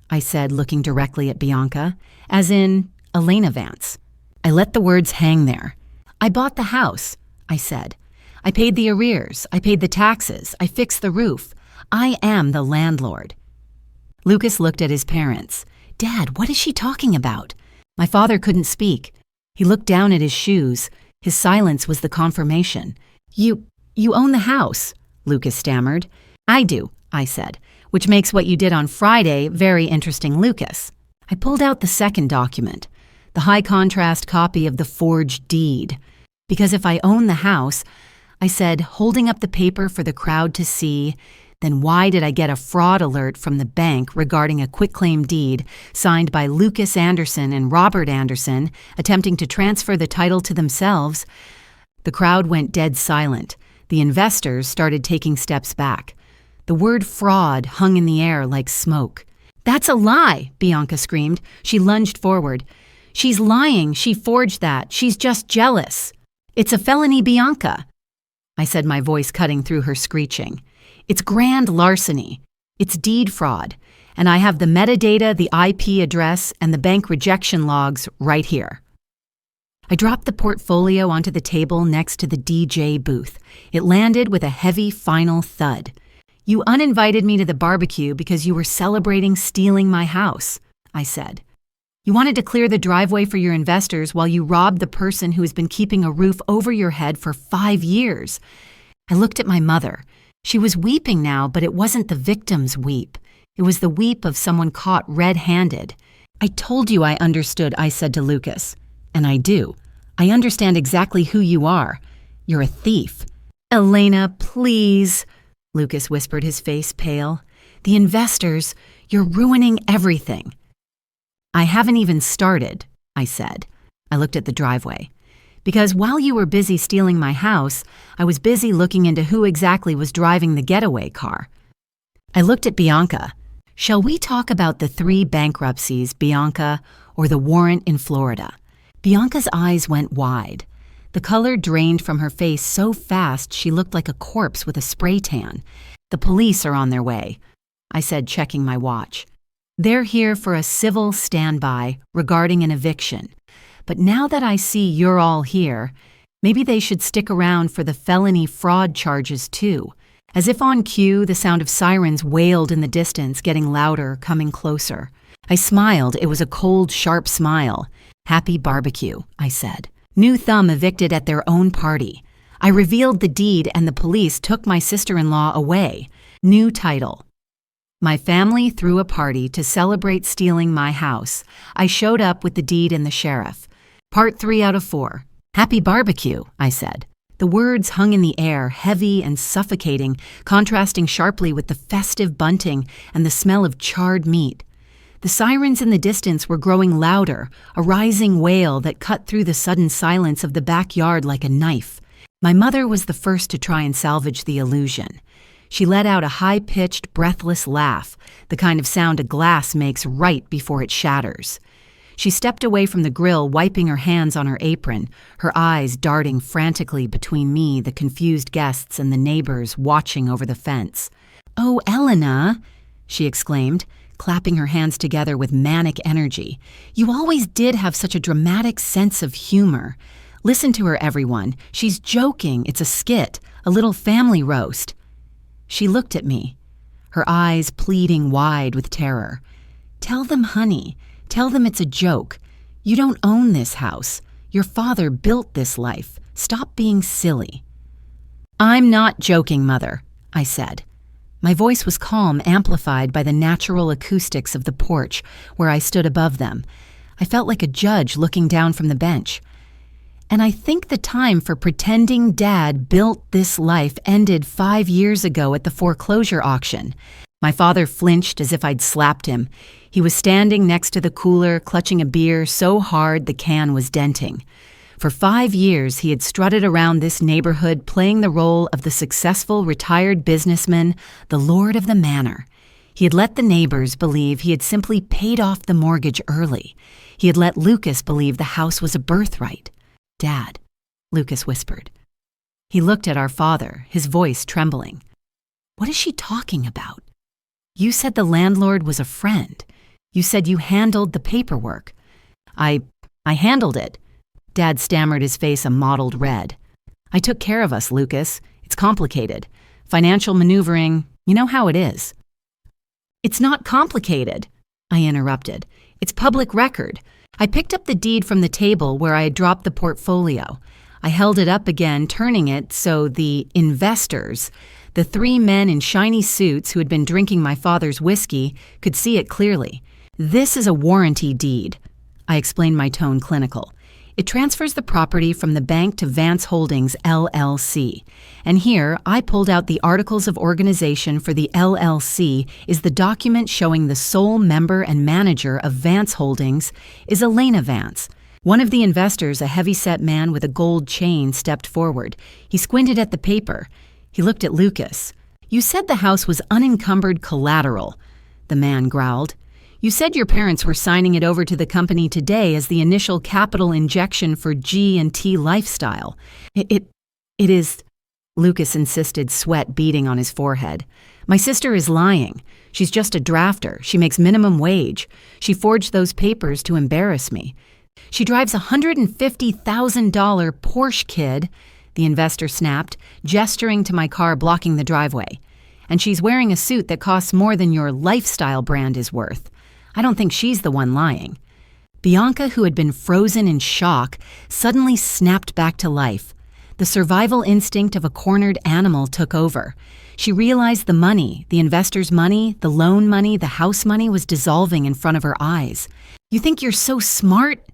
I said, looking directly at Bianca, as in Elena Vance. I let the words hang there. "I bought the house," I said. "I paid the arrears. I paid the taxes. I fixed the roof. I am the landlord." Lucas looked at his parents. "Dad, what is she talking about?" My father couldn't speak. He looked down at his shoes. His silence was the confirmation. You own the house," Lucas stammered. "I do," I said, "which makes what you did on Friday very interesting, Lucas." I pulled out the second document, the high-contrast copy of the forged deed. Because if I own the house, I said, holding up the paper for the crowd to see, Then why did I get a fraud alert from the bank regarding a quitclaim deed signed by Lucas Anderson and Robert Anderson attempting to transfer the title to themselves? The crowd went dead silent. The investors started taking steps back. The word fraud hung in the air like smoke. "That's a lie," Bianca screamed. She lunged forward. "She's lying. She forged that. She's just jealous. It's a felony, Bianca," I said, my voice cutting through her screeching. "It's grand larceny. It's deed fraud. And I have the metadata, the IP address, and the bank rejection logs right here." I dropped the portfolio onto the table next to the DJ booth. It landed with a heavy final thud. "You uninvited me to the barbecue because you were celebrating stealing my house," I said. "You wanted to clear the driveway for your investors while you robbed the person who has been keeping a roof over your head for 5 years. I looked at my mother. She was weeping now, but it wasn't the victim's weep. It was the weep of someone caught red-handed. "I told you I understood," I said to Lucas. "And I do. I understand exactly who you are. You're a thief." "Elena, please," Lucas whispered, his face pale. "The investors, you're ruining everything." "I haven't even started," I said. I looked at the driveway. "Because while you were busy stealing my house, I was busy looking into who exactly was driving the getaway car." I looked at Bianca. "Shall we talk about the 3 bankruptcies, Bianca, or the warrant in Florida?" Bianca's eyes went wide. The color drained from her face so fast she looked like a corpse with a spray tan. "The police are on their way," I said, checking my watch. "They're here for a civil standby regarding an eviction. But now that I see you're all here, maybe they should stick around for the felony fraud charges too." As if on cue, the sound of sirens wailed in the distance, getting louder, coming closer. I smiled. It was a cold, sharp smile. "Happy barbecue," I said. New Thumb evicted at their own party. I revealed the deed and the police took my sister-in-law away. New title. My family threw a party to celebrate stealing my house. I showed up with the deed and the sheriff. Part 3 out of 4. "Happy barbecue," I said. The words hung in the air, heavy and suffocating, contrasting sharply with the festive bunting and the smell of charred meat. The sirens in the distance were growing louder, a rising wail that cut through the sudden silence of the backyard like a knife. My mother was the first to try and salvage the illusion. She let out a high-pitched, breathless laugh, the kind of sound a glass makes right before it shatters. She stepped away from the grill, wiping her hands on her apron, her eyes darting frantically between me, the confused guests, and the neighbors watching over the fence. "Oh, Elena," she exclaimed, clapping her hands together with manic energy. "You always did have such a dramatic sense of humor. Listen to her, everyone. She's joking. It's a skit, a little family roast." She looked at me, her eyes pleading wide with terror. "Tell them, honey. Tell them it's a joke. You don't own this house. Your father built this life. Stop being silly." "I'm not joking, Mother," I said. My voice was calm, amplified by the natural acoustics of the porch where I stood above them. I felt like a judge looking down from the bench. "And I think the time for pretending Dad built this life ended 5 years ago at the foreclosure auction." My father flinched as if I'd slapped him. He was standing next to the cooler, clutching a beer so hard the can was denting. For 5 years, he had strutted around this neighborhood playing the role of the successful retired businessman, the lord of the manor. He had let the neighbors believe he had simply paid off the mortgage early. He had let Lucas believe the house was a birthright. "Dad," Lucas whispered. He looked at our father, his voice trembling. "What is she talking about? You said the landlord was a friend. You said you handled the paperwork." I handled it." Dad stammered, his face a mottled red. "I took care of us, Lucas. It's complicated. Financial maneuvering, you know how it is." "It's not complicated," I interrupted. "It's public record. I picked up the deed from the table where I had dropped the portfolio. I held it up again, turning it so the investors, the 3 men in shiny suits who had been drinking my father's whiskey, could see it clearly. "This is a warranty deed." I explained, my tone clinical. It transfers the property from the bank to Vance Holdings, LLC. And here, I pulled out the Articles of Organization for the LLC is the document showing the sole member and manager of Vance Holdings is Elena Vance. One of the investors, a heavy-set man with a gold chain, stepped forward. He squinted at the paper. He looked at Lucas. "You said the house was unencumbered collateral," the man growled. "You said your parents were signing it over to the company today as the initial capital injection for G&T Lifestyle. It is," Lucas insisted, sweat beading on his forehead. "My sister is lying. She's just a drafter. She makes minimum wage. She forged those papers to embarrass me. She drives a $150,000 Porsche, kid," the investor snapped, gesturing to my car blocking the driveway. "And she's wearing a suit that costs more than your Lifestyle brand is worth. I don't think she's the one lying." Bianca, who had been frozen in shock, suddenly snapped back to life. The survival instinct of a cornered animal took over. She realized the money, the investor's money, the loan money, the house money was dissolving in front of her eyes. "You think you're so smart?"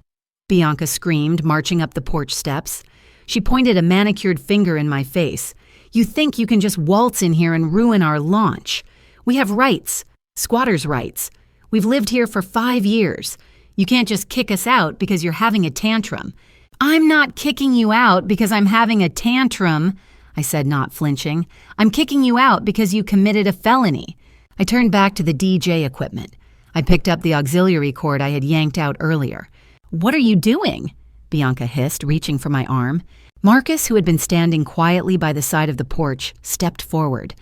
Bianca screamed, marching up the porch steps. She pointed a manicured finger in my face. "You think you can just waltz in here and ruin our launch? We have rights, squatters' rights. We've lived here for 5 years. You can't just kick us out because you're having a tantrum." "I'm not kicking you out because I'm having a tantrum," I said, not flinching. "I'm kicking you out because you committed a felony." I turned back to the DJ equipment. I picked up the auxiliary cord I had yanked out earlier. "What are you doing?" Bianca hissed, reaching for my arm. Marcus, who had been standing quietly by the side of the porch, stepped forward.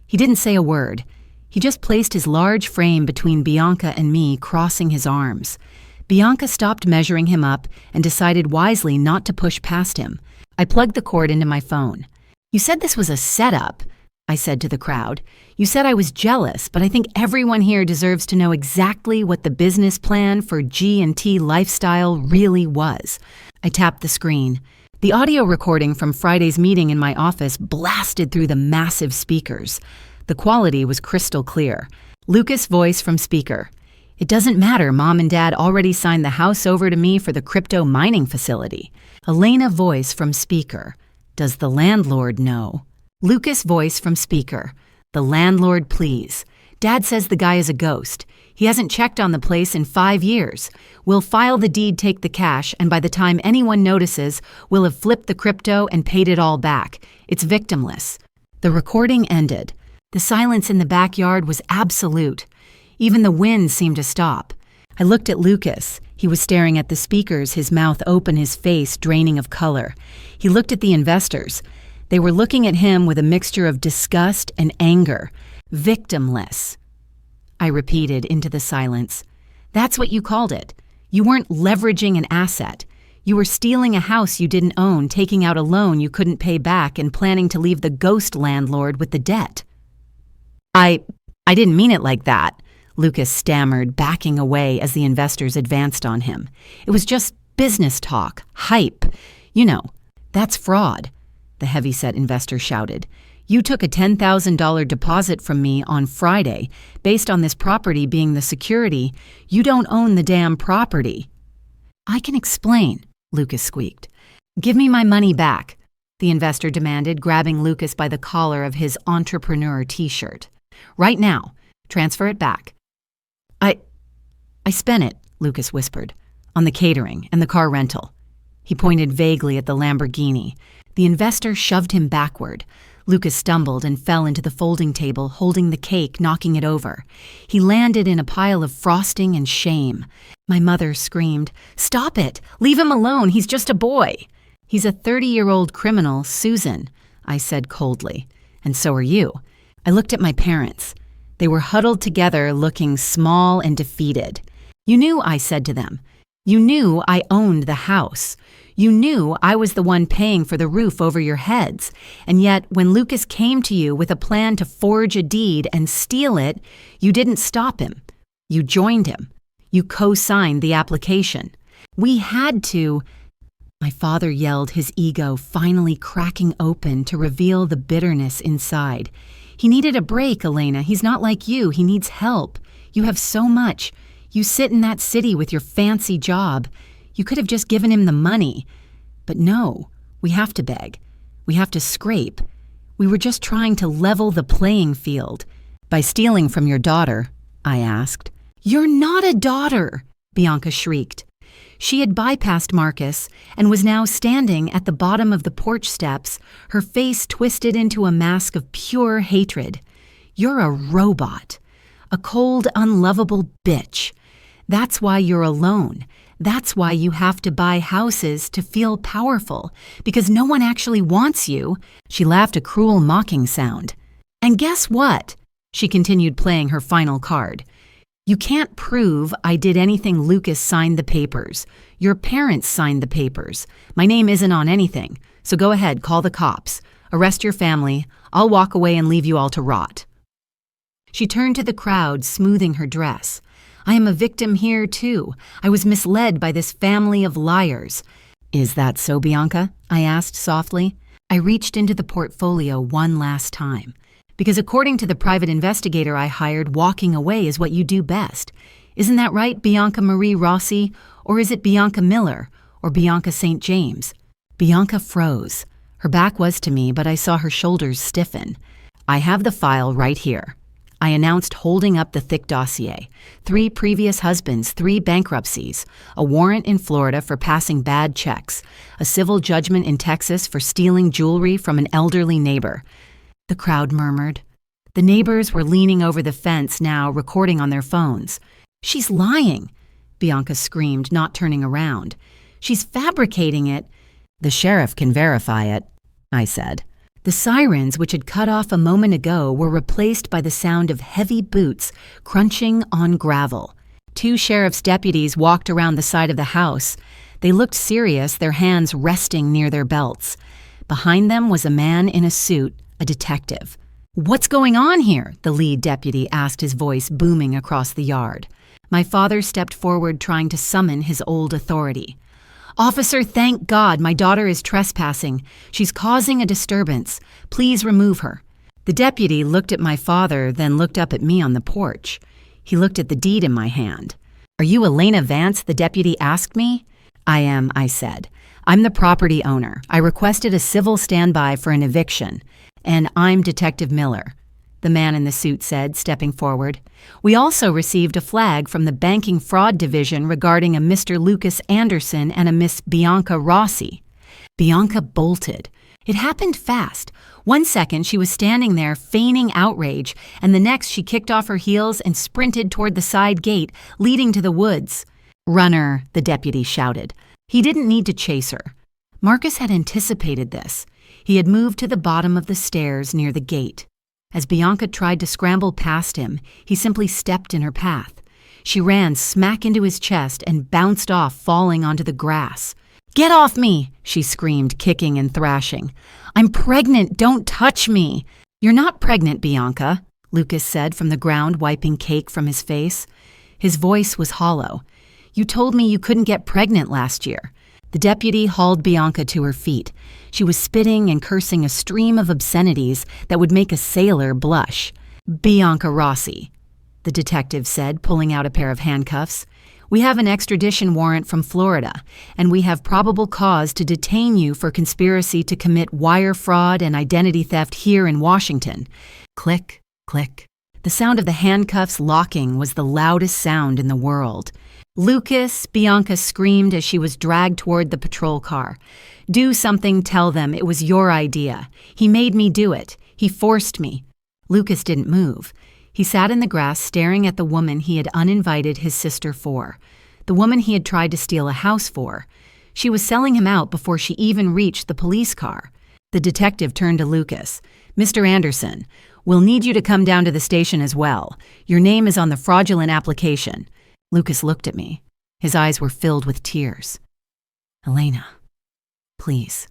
He didn't say a word. He just placed his large frame between Bianca and me, crossing his arms. Bianca stopped measuring him up and decided wisely not to push past him. I plugged the cord into my phone. "You said this was a setup," I said to the crowd. "You said I was jealous, but I think everyone here deserves to know exactly what the business plan for G&T Lifestyle really was." I tapped the screen. The audio recording from Friday's meeting in my office blasted through the massive speakers. The quality was crystal clear. Lucas' voice from speaker. "It doesn't matter, Mom and Dad already signed the house over to me for the crypto mining facility." Elena voice from speaker. "Does the landlord know?" Lucas voice from speaker. "The landlord, please. Dad says the guy is a ghost. He hasn't checked on the place in 5 years. We'll file the deed, take the cash, and by the time anyone notices, we'll have flipped the crypto and paid it all back. It's victimless." The recording ended. The silence in the backyard was absolute. Even the wind seemed to stop. I looked at Lucas. He was staring at the speakers, his mouth open, his face draining of color. He looked at the investors. They were looking at him with a mixture of disgust and anger. "Victimless," I repeated into the silence. "That's what you called it. You weren't leveraging an asset. You were stealing a house you didn't own, taking out a loan you couldn't pay back, and planning to leave the ghost landlord with the debt." I didn't mean it like that," Lucas stammered, backing away as the investors advanced on him. "It was just business talk, hype. You know, that's fraud," the heavy-set investor shouted. "You took a $10,000 deposit from me on Friday based on this property being the security. You don't own the damn property." "I can explain," Lucas squeaked. "Give me my money back," the investor demanded, grabbing Lucas by the collar of his entrepreneur t-shirt. "Right now. Transfer it back." I spent it," Lucas whispered, "on the catering and the car rental." He pointed vaguely at the Lamborghini. The investor shoved him backward. Lucas stumbled and fell into the folding table, holding the cake, knocking it over. He landed in a pile of frosting and shame. My mother screamed, "Stop it! Leave him alone! He's just a boy!" "He's a 30-year-old criminal, Susan," I said coldly. "And so are you." I looked at my parents. They were huddled together, looking small and defeated. "You knew," I said to them. "You knew I owned the house. You knew I was the one paying for the roof over your heads. And yet, when Lucas came to you with a plan to forge a deed and steal it, you didn't stop him. You joined him. You co-signed the application. We had to—" My father yelled, his ego finally cracking open to reveal the bitterness inside. "He needed a break, Elena. He's not like you. He needs help. You have so much. You sit in that city with your fancy job. You could have just given him the money. But no, we have to beg. We have to scrape. We were just trying to level the playing field. By stealing from your daughter, I asked. You're not a daughter, Bianca shrieked. She had bypassed Marcus and was now standing at the bottom of the porch steps, her face twisted into a mask of pure hatred. You're a robot. A cold, unlovable bitch. That's why you're alone. That's why you have to buy houses to feel powerful, because no one actually wants you. She laughed a cruel, mocking sound. And guess what? She continued playing her final card. You can't prove I did anything. Lucas signed the papers. Your parents signed the papers. My name isn't on anything, so go ahead, call the cops. Arrest your family. I'll walk away and leave you all to rot. She turned to the crowd, smoothing her dress. I am a victim here, too. I was misled by this family of liars. Is that so, Bianca? I asked softly. I reached into the portfolio one last time. Because according to the private investigator I hired, walking away is what you do best. Isn't that right, Bianca Marie Rossi? Or is it Bianca Miller? Or Bianca St. James? Bianca froze. Her back was to me, but I saw her shoulders stiffen. I have the file right here. I announced, holding up the thick dossier. 3 previous husbands, 3 bankruptcies, a warrant in Florida for passing bad checks, a civil judgment in Texas for stealing jewelry from an elderly neighbor. The crowd murmured. The neighbors were leaning over the fence now, recording on their phones. She's lying, Bianca screamed, not turning around. She's fabricating it. The sheriff can verify it, I said. The sirens, which had cut off a moment ago, were replaced by the sound of heavy boots crunching on gravel. 2 sheriff's deputies walked around the side of the house. They looked serious, their hands resting near their belts. Behind them was a man in a suit, a detective. What's going on here? The lead deputy asked, his voice booming across the yard. My father stepped forward, trying to summon his old authority. Officer, thank God, my daughter is trespassing. She's causing a disturbance. Please remove her. The deputy looked at my father, then looked up at me on the porch. He looked at the deed in my hand. Are you Elena Vance? The deputy asked me. I am, I said. I'm the property owner. I requested a civil standby for an eviction. And I'm Detective Miller, the man in the suit said, stepping forward. We also received a flag from the Banking Fraud Division regarding a Mr. Lucas Anderson and a Miss Bianca Rossi. Bianca bolted. It happened fast. 1 second she was standing there feigning outrage, and the next she kicked off her heels and sprinted toward the side gate leading to the woods. Runner, the deputy shouted. He didn't need to chase her. Marcus had anticipated this. He had moved to the bottom of the stairs near the gate. As Bianca tried to scramble past him, he simply stepped in her path. She ran smack into his chest and bounced off, falling onto the grass. Get off me, she screamed, kicking and thrashing. I'm pregnant, don't touch me. You're not pregnant, Bianca, Lucas said from the ground, wiping cake from his face. His voice was hollow. You told me you couldn't get pregnant last year. The deputy hauled Bianca to her feet. She was spitting and cursing a stream of obscenities that would make a sailor blush. Bianca Rossi, the detective said, pulling out a pair of handcuffs. We have an extradition warrant from Florida, and we have probable cause to detain you for conspiracy to commit wire fraud and identity theft here in Washington. Click, click. The sound of the handcuffs locking was the loudest sound in the world. Lucas, Bianca screamed as she was dragged toward the patrol car. Do something, tell them it was your idea. He made me do it. He forced me. Lucas didn't move. He sat in the grass staring at the woman he had uninvited his sister for, the woman he had tried to steal a house for. She was selling him out before she even reached the police car. The detective turned to Lucas. Mr. Anderson, we'll need you to come down to the station as well. Your name is on the fraudulent application. Lucas looked at me. His eyes were filled with tears. Elena, please,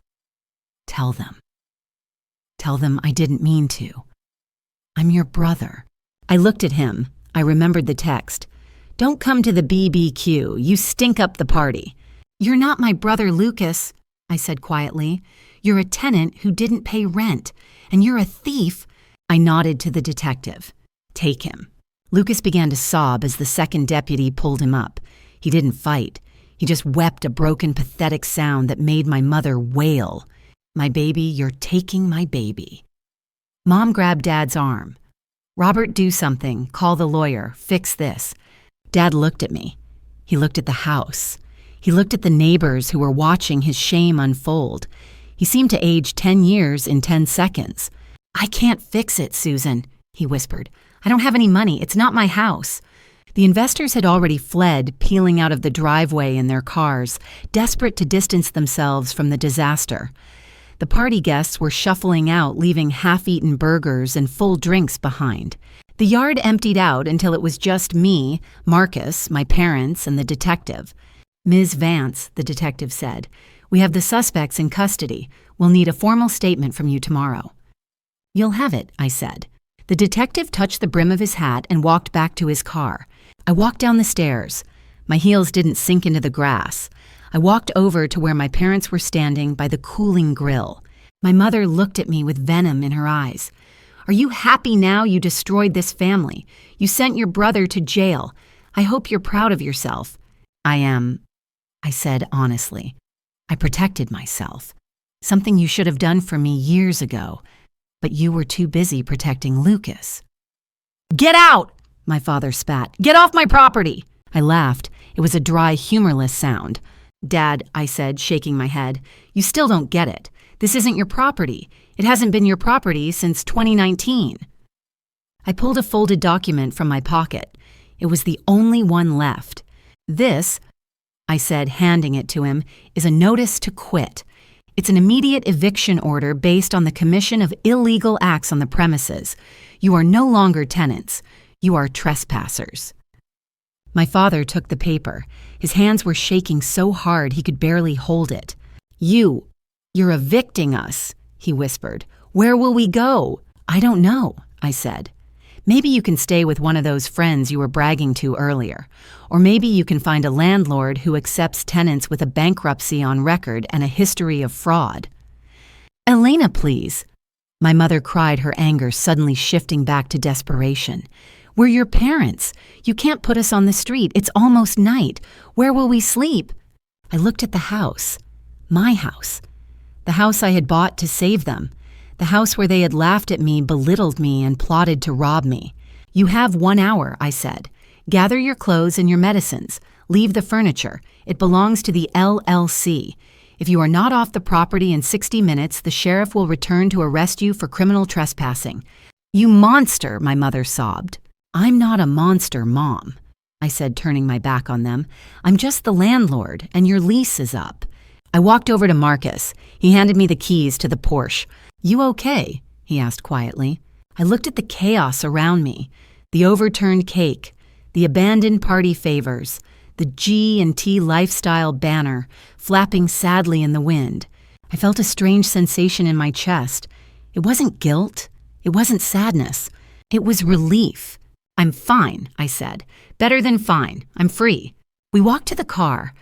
tell them. Tell them I didn't mean to. I'm your brother. I looked at him. I remembered the text. Don't come to the BBQ. You stink up the party. You're not my brother, Lucas, I said quietly. You're a tenant who didn't pay rent, and you're a thief. I nodded to the detective. Take him. Lucas began to sob as the second deputy pulled him up. He didn't fight. He just wept a broken, pathetic sound that made my mother wail. "My baby, you're taking my baby." Mom grabbed Dad's arm. "Robert, do something. Call the lawyer. Fix this." Dad looked at me. He looked at the house. He looked at the neighbors who were watching his shame unfold. He seemed to age 10 years in 10 seconds. "I can't fix it, Susan," he whispered. "I don't have any money. It's not my house." The investors had already fled, peeling out of the driveway in their cars, desperate to distance themselves from the disaster. The party guests were shuffling out, leaving half-eaten burgers and full drinks behind. The yard emptied out until it was just me, Marcus, my parents, and the detective. "Ms. Vance," the detective said, "we have the suspects in custody. We'll need a formal statement from you tomorrow." "You'll have it," I said. The detective touched the brim of his hat and walked back to his car. I walked down the stairs. My heels didn't sink into the grass. I walked over to where my parents were standing by the cooling grill. My mother looked at me with venom in her eyes. "Are you happy now you destroyed this family? You sent your brother to jail. I hope you're proud of yourself." "I am," I said honestly. "I protected myself. Something you should have done for me years ago. But you were too busy protecting Lucas." "Get out!" my father spat. "Get off my property!" I laughed. It was a dry, humorless sound. "Dad," I said, shaking my head, "you still don't get it. This isn't your property. It hasn't been your property since 2019. I pulled a folded document from my pocket. It was the only one left. "This," I said, handing it to him, "is a notice to quit. It's an immediate eviction order based on the commission of illegal acts on the premises. You are no longer tenants. You are trespassers." My father took the paper. His hands were shaking so hard he could barely hold it. You're evicting us," he whispered. "Where will we go?" "I don't know," I said. "Maybe you can stay with one of those friends you were bragging to earlier. Or maybe you can find a landlord who accepts tenants with a bankruptcy on record and a history of fraud." "Elena, please." My mother cried, her anger suddenly shifting back to desperation. "We're your parents. You can't put us on the street. It's almost night. Where will we sleep?" I looked at the house. My house. The house I had bought to save them. The house where they had laughed at me, belittled me, and plotted to rob me. "You have 1 hour," I said. "Gather your clothes and your medicines. Leave the furniture. It belongs to the LLC. If you are not off the property in 60 minutes, the sheriff will return to arrest you for criminal trespassing." "You monster," my mother sobbed. "I'm not a monster, Mom," I said, turning my back on them. "I'm just the landlord, and your lease is up." I walked over to Marcus. He handed me the keys to the Porsche. "You okay?" he asked quietly. I looked at the chaos around me. The overturned cake, the abandoned party favors, the G&T lifestyle banner flapping sadly in the wind. I felt a strange sensation in my chest. It wasn't guilt. It wasn't sadness. It was relief. "I'm fine," I said. "Better than fine. I'm free." We walked to the car.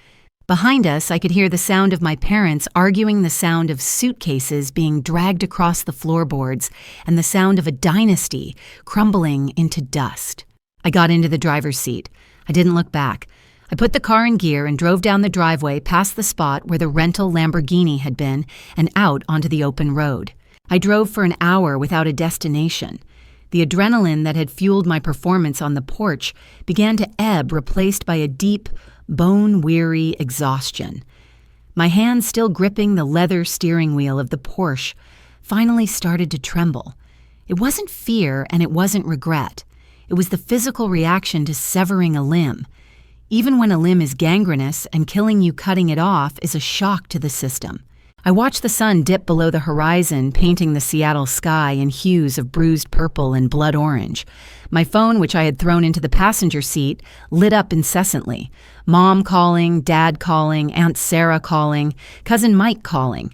Behind us, I could hear the sound of my parents arguing, the sound of suitcases being dragged across the floorboards, and the sound of a dynasty crumbling into dust. I got into the driver's seat. I didn't look back. I put the car in gear and drove down the driveway past the spot where the rental Lamborghini had been and out onto the open road. I drove for an hour without a destination. The adrenaline that had fueled my performance on the porch began to ebb, replaced by a deep, bone-weary exhaustion. My hands, still gripping the leather steering wheel of the Porsche, finally started to tremble. It wasn't fear and it wasn't regret. It was the physical reaction to severing a limb. Even when a limb is gangrenous and killing you cutting it off is a shock to the system. I watched the sun dip below the horizon, painting the Seattle sky in hues of bruised purple and blood orange. My phone, which I had thrown into the passenger seat, lit up incessantly. Mom calling, Dad calling, Aunt Sarah calling, Cousin Mike calling.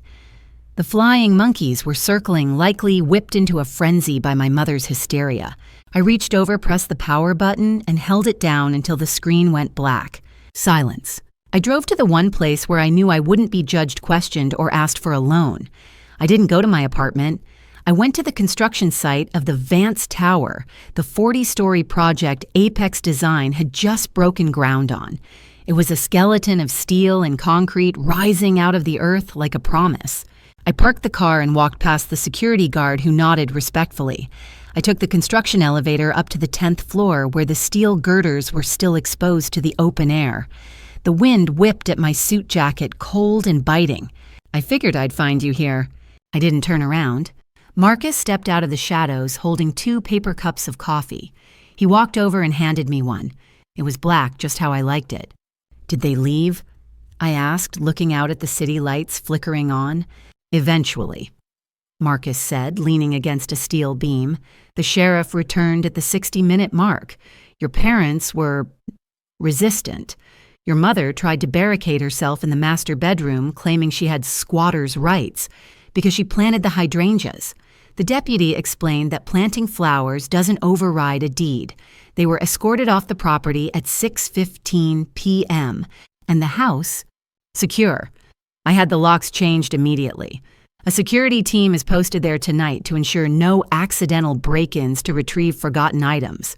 The flying monkeys were circling, likely whipped into a frenzy by my mother's hysteria. I reached over, pressed the power button, and held it down until the screen went black. Silence. I drove to the one place where I knew I wouldn't be judged, questioned, or asked for a loan. I didn't go to my apartment. I went to the construction site of the Vance Tower, the 40-story project Apex Design had just broken ground on. It was a skeleton of steel and concrete rising out of the earth like a promise. I parked the car and walked past the security guard who nodded respectfully. I took the construction elevator up to the 10th floor where the steel girders were still exposed to the open air. The wind whipped at my suit jacket, cold and biting. I figured I'd find you here. I didn't turn around. Marcus stepped out of the shadows holding 2 paper cups of coffee. He walked over and handed me one. It was black, just how I liked it. Did they leave? I asked, looking out at the city lights flickering on. Eventually, Marcus said, leaning against a steel beam. The sheriff returned at the 60-minute mark. Your parents were resistant. Your mother tried to barricade herself in the master bedroom, claiming she had squatter's rights because she planted the hydrangeas. The deputy explained that planting flowers doesn't override a deed. They were escorted off the property at 6:15 p.m., and the house, secure. I had the locks changed immediately. A security team is posted there tonight to ensure no accidental break-ins to retrieve forgotten items.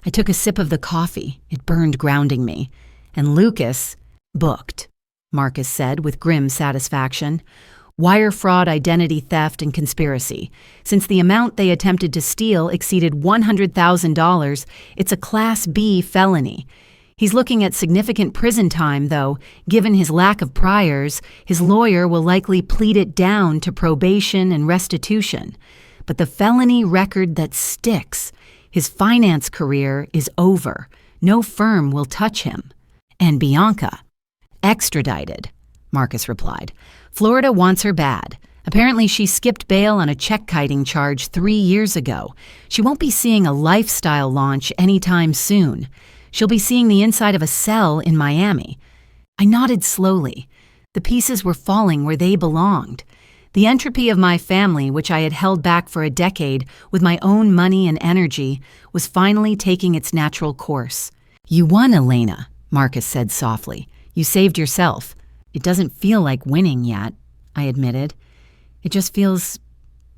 I took a sip of the coffee. It burned, grounding me. And Lucas, booked, Marcus said with grim satisfaction. Wire fraud, identity theft, and conspiracy. Since the amount they attempted to steal exceeded $100,000, it's a Class B felony. He's looking at significant prison time, though. Given his lack of priors, his lawyer will likely plead it down to probation and restitution. But the felony record that sticks, his finance career is over. No firm will touch him. And Bianca, extradited, Marcus replied. Florida wants her bad. Apparently she skipped bail on a check-kiting charge 3 years ago. She won't be seeing a lifestyle launch anytime soon. She'll be seeing the inside of a cell in Miami. I nodded slowly. The pieces were falling where they belonged. The entropy of my family, which I had held back for a decade with my own money and energy, was finally taking its natural course. You won, Elena, Marcus said softly. You saved yourself. It doesn't feel like winning yet, I admitted. It just feels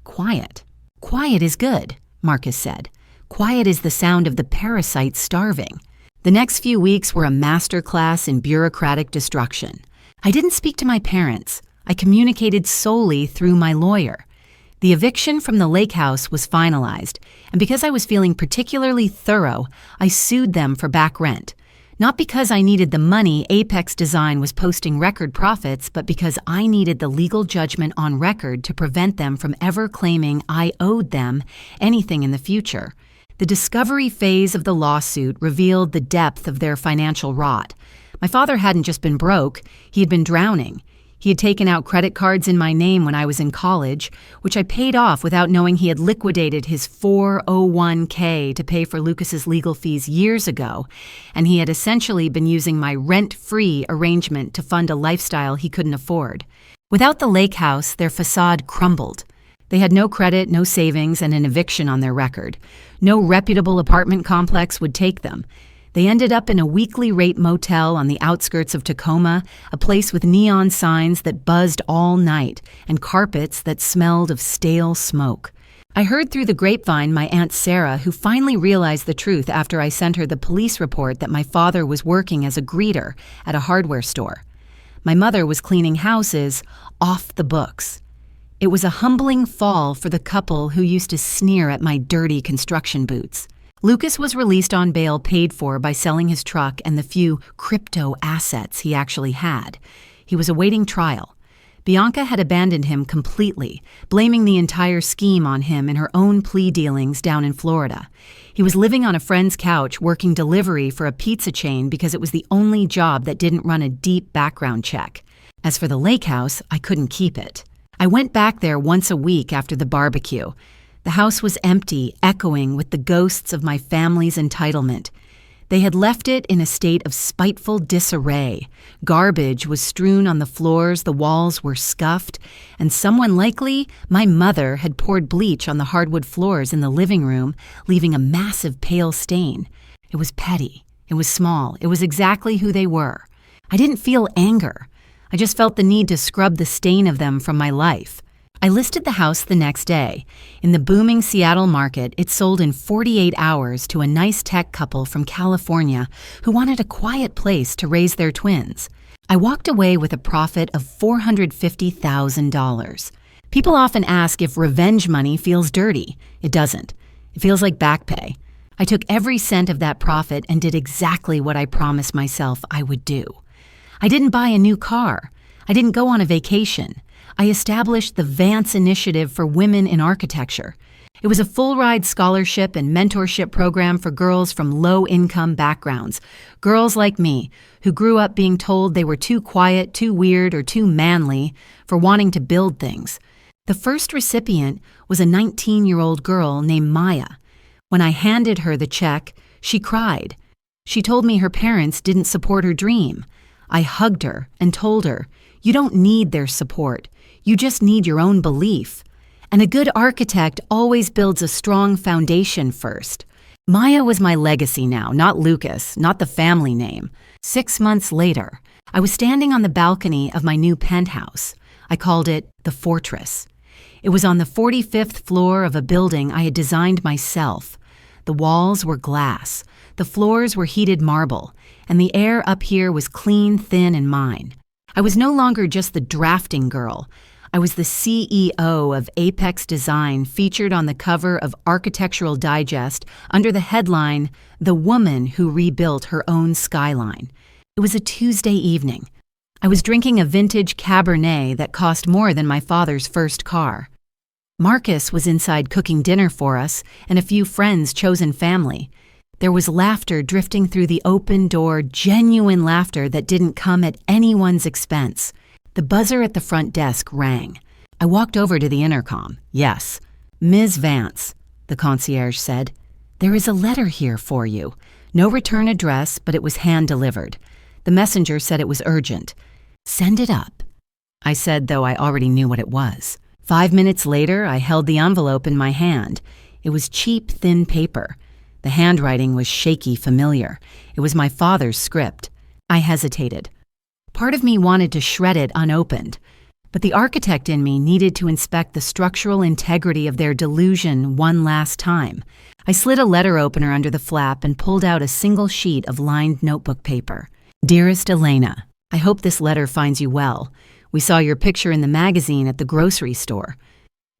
quiet. Quiet is good, Marcus said. Quiet is the sound of the parasite starving. The next few weeks were a masterclass in bureaucratic destruction. I didn't speak to my parents. I communicated solely through my lawyer. The eviction from the lake house was finalized, and because I was feeling particularly thorough, I sued them for back rent. Not because I needed the money Apex Design was posting record profits, but because I needed the legal judgment on record to prevent them from ever claiming I owed them anything in the future. The discovery phase of the lawsuit revealed the depth of their financial rot. My father hadn't just been broke, he had been drowning. He had taken out credit cards in my name when I was in college, which I paid off without knowing he had liquidated his 401k to pay for Lucas's legal fees years ago, and he had essentially been using my rent-free arrangement to fund a lifestyle he couldn't afford. Without the lake house, their facade crumbled. They had no credit, no savings, and an eviction on their record. No reputable apartment complex would take them. They ended up in a weekly rate motel on the outskirts of Tacoma, a place with neon signs that buzzed all night and carpets that smelled of stale smoke. I heard through the grapevine my Aunt Sarah, who finally realized the truth after I sent her the police report that my father was working as a greeter at a hardware store. My mother was cleaning houses off the books. It was a humbling fall for the couple who used to sneer at my dirty construction boots. Lucas was released on bail paid for by selling his truck and the few crypto assets he actually had. He was awaiting trial. Bianca had abandoned him completely, blaming the entire scheme on him in her own plea dealings down in Florida. He was living on a friend's couch working delivery for a pizza chain because it was the only job that didn't run a deep background check. As for the lake house, I couldn't keep it. I went back there once a week after the barbecue. The house was empty, echoing with the ghosts of my family's entitlement. They had left it in a state of spiteful disarray. Garbage was strewn on the floors, the walls were scuffed, and someone, likely my mother, had poured bleach on the hardwood floors in the living room, leaving a massive pale stain. It was petty. It was small. It was exactly who they were. I didn't feel anger. I just felt the need to scrub the stain of them from my life. I listed the house the next day. In the booming Seattle market, it sold in 48 hours to a nice tech couple from California who wanted a quiet place to raise their twins. I walked away with a profit of $450,000. People often ask if revenge money feels dirty. It doesn't. It feels like back pay. I took every cent of that profit and did exactly what I promised myself I would do. I didn't buy a new car. I didn't go on a vacation. I established the Vance Initiative for Women in Architecture. It was a full-ride scholarship and mentorship program for girls from low-income backgrounds, girls like me who grew up being told they were too quiet, too weird, or too manly for wanting to build things. The first recipient was a 19-year-old girl named Maya. When I handed her the check, she cried. She told me her parents didn't support her dream. I hugged her and told her, "You don't need their support. You just need your own belief." And a good architect always builds a strong foundation first. Maya was my legacy now, not Lucas, not the family name. 6 months later, I was standing on the balcony of my new penthouse. I called it the Fortress. It was on the 45th floor of a building I had designed myself. The walls were glass, the floors were heated marble, and the air up here was clean, thin, and mine. I was no longer just the drafting girl. I was the CEO of Apex Design, featured on the cover of Architectural Digest under the headline, "The Woman Who Rebuilt Her Own Skyline." It was a Tuesday evening. I was drinking a vintage Cabernet that cost more than my father's first car. Marcus was inside cooking dinner for us and a few friends' chosen family. There was laughter drifting through the open door, genuine laughter that didn't come at anyone's expense. The buzzer at the front desk rang. I walked over to the intercom. "Yes, Ms. Vance," the concierge said. "There is a letter here for you. No return address, but it was hand-delivered. The messenger said it was urgent. Send it up." I said, though I already knew what it was. 5 minutes later, I held the envelope in my hand. It was cheap, thin paper. The handwriting was shaky, familiar. It was my father's script. I hesitated. Part of me wanted to shred it unopened, but the architect in me needed to inspect the structural integrity of their delusion one last time. I slid a letter opener under the flap and pulled out a single sheet of lined notebook paper. "Dearest Elena, I hope this letter finds you well. We saw your picture in the magazine at the grocery store.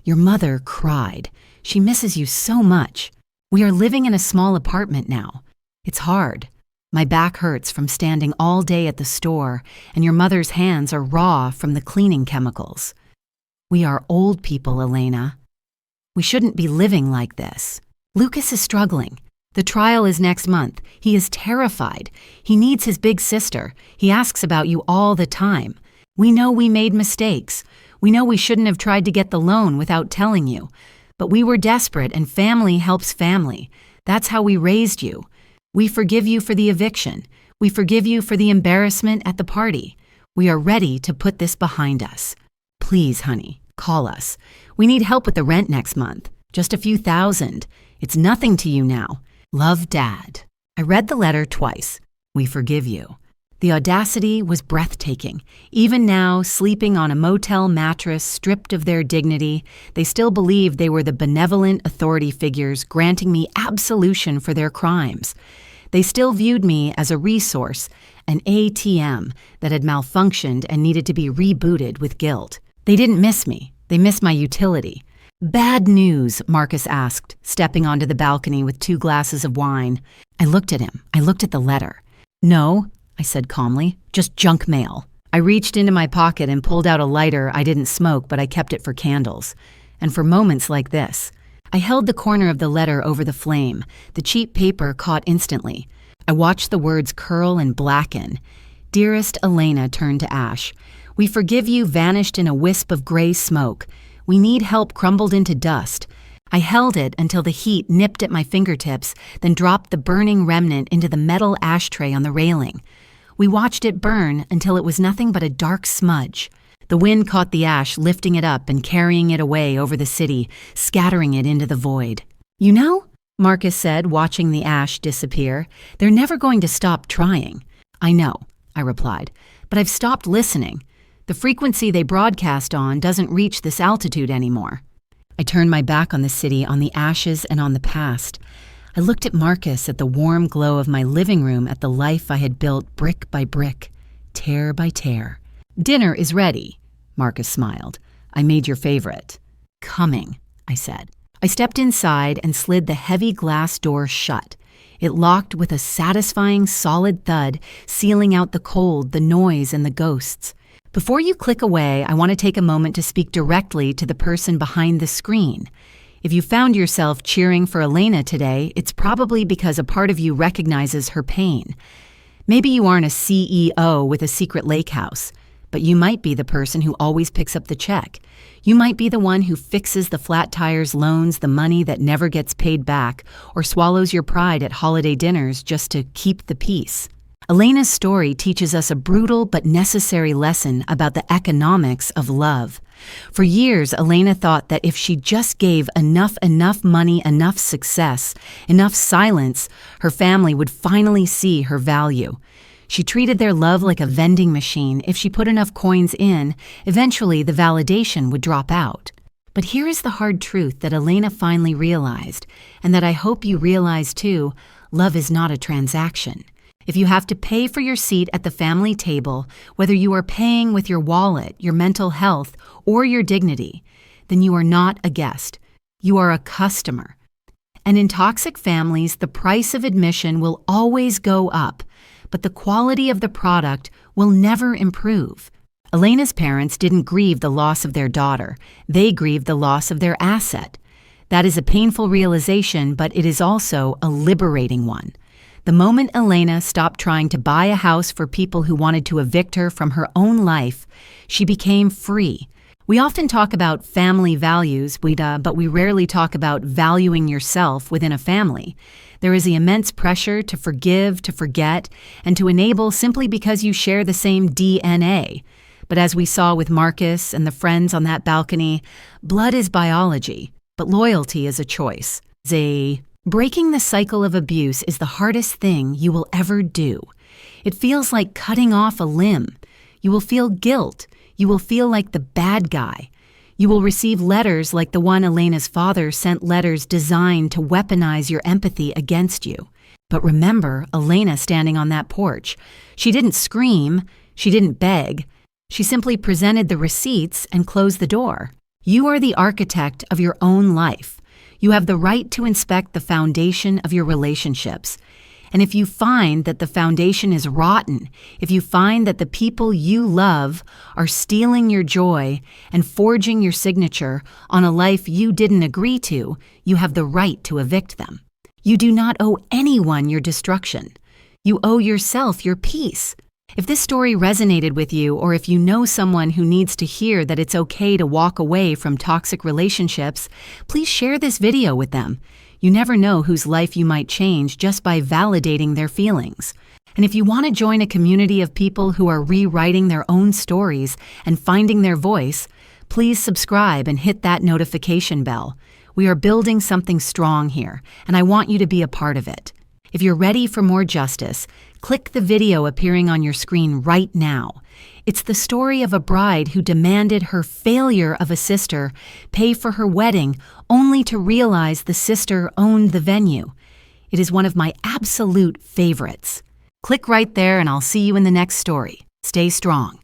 Your mother cried. She misses you so much. We are living in a small apartment now. It's hard. My back hurts from standing all day at the store, and your mother's hands are raw from the cleaning chemicals. We are old people, Elena. We shouldn't be living like this. Lucas is struggling. The trial is next month. He is terrified. He needs his big sister. He asks about you all the time. We know we made mistakes. We know we shouldn't have tried to get the loan without telling you. But we were desperate, and family helps family. That's how we raised you. We forgive you for the eviction. We forgive you for the embarrassment at the party. We are ready to put this behind us. Please, honey, call us. We need help with the rent next month. Just a few thousand. It's nothing to you now. Love, Dad." I read the letter twice. We forgive you. The audacity was breathtaking. Even now, sleeping on a motel mattress, stripped of their dignity, they still believed they were the benevolent authority figures granting me absolution for their crimes. They still viewed me as a resource, an ATM that had malfunctioned and needed to be rebooted with guilt. They didn't miss me. They missed my utility. "Bad news," Marcus asked, stepping onto the balcony with 2 glasses of wine. I looked at him. I looked at the letter. "No," I said calmly, "just junk mail." I reached into my pocket and pulled out a lighter. I didn't smoke, but I kept it for candles. And for moments like this, I held the corner of the letter over the flame. The cheap paper caught instantly. I watched the words curl and blacken. "Dearest Elena" turned to ash. "We forgive you" vanished in a wisp of gray smoke. "We need help" crumbled into dust. I held it until the heat nipped at my fingertips, then dropped the burning remnant into the metal ashtray on the railing. We watched it burn until it was nothing but a dark smudge. The wind caught the ash, lifting it up and carrying it away over the city, scattering it into the void. "You know," Marcus said, watching the ash disappear, "they're never going to stop trying." "I know," I replied, "but I've stopped listening. The frequency they broadcast on doesn't reach this altitude anymore. I turned my back on the city, on the ashes, and on the past. I looked at Marcus, at the warm glow of my living room, at the life I had built brick by brick, tear by tear. "Dinner is ready," Marcus smiled. "I made your favorite." "Coming," I said. I stepped inside and slid the heavy glass door shut. It locked with a satisfying, solid thud, sealing out the cold, the noise, and the ghosts. Before you click away, I want to take a moment to speak directly to the person behind the screen. If you found yourself cheering for Elena today, it's probably because a part of you recognizes her pain. Maybe you aren't a CEO with a secret lake house, but you might be the person who always picks up the check. You might be the one who fixes the flat tires, loans the money that never gets paid back, or swallows your pride at holiday dinners just to keep the peace. Elena's story teaches us a brutal but necessary lesson about the economics of love. For years, Elena thought that if she just gave enough money, enough success, enough silence, her family would finally see her value. She treated their love like a vending machine. If she put enough coins in, eventually the validation would drop out. But here is the hard truth that Elena finally realized, and that I hope you realize too: love is not a transaction. If you have to pay for your seat at the family table, whether you are paying with your wallet, your mental health, or your dignity, then you are not a guest. You are a customer. And in toxic families, the price of admission will always go up, but the quality of the product will never improve. Elena's parents didn't grieve the loss of their daughter. They grieved the loss of their asset. That is a painful realization, but it is also a liberating one. The moment Elena stopped trying to buy a house for people who wanted to evict her from her own life, she became free. We often talk about family values, but we rarely talk about valuing yourself within a family. There is the immense pressure to forgive, to forget, and to enable simply because you share the same DNA. But as we saw with Marcus and the friends on that balcony, blood is biology, but loyalty is a choice. Breaking the cycle of abuse is the hardest thing you will ever do. It feels like cutting off a limb. You will feel guilt. You will feel like the bad guy. You will receive letters like the one Elena's father sent, letters designed to weaponize your empathy against you. But remember Elena standing on that porch. She didn't scream. She didn't beg. She simply presented the receipts and closed the door. You are the architect of your own life. You have the right to inspect the foundation of your relationships. And if you find that the foundation is rotten, if you find that the people you love are stealing your joy and forging your signature on a life you didn't agree to, you have the right to evict them. You do not owe anyone your destruction. You owe yourself your peace. If this story resonated with you, or if you know someone who needs to hear that it's okay to walk away from toxic relationships, please share this video with them. You never know whose life you might change just by validating their feelings. And if you want to join a community of people who are rewriting their own stories and finding their voice, please subscribe and hit that notification bell. We are building something strong here, and I want you to be a part of it. If you're ready for more justice, click the video appearing on your screen right now. It's the story of a bride who demanded her failure of a sister pay for her wedding only to realize the sister owned the venue. It is one of my absolute favorites. Click right there and I'll see you in the next story. Stay strong.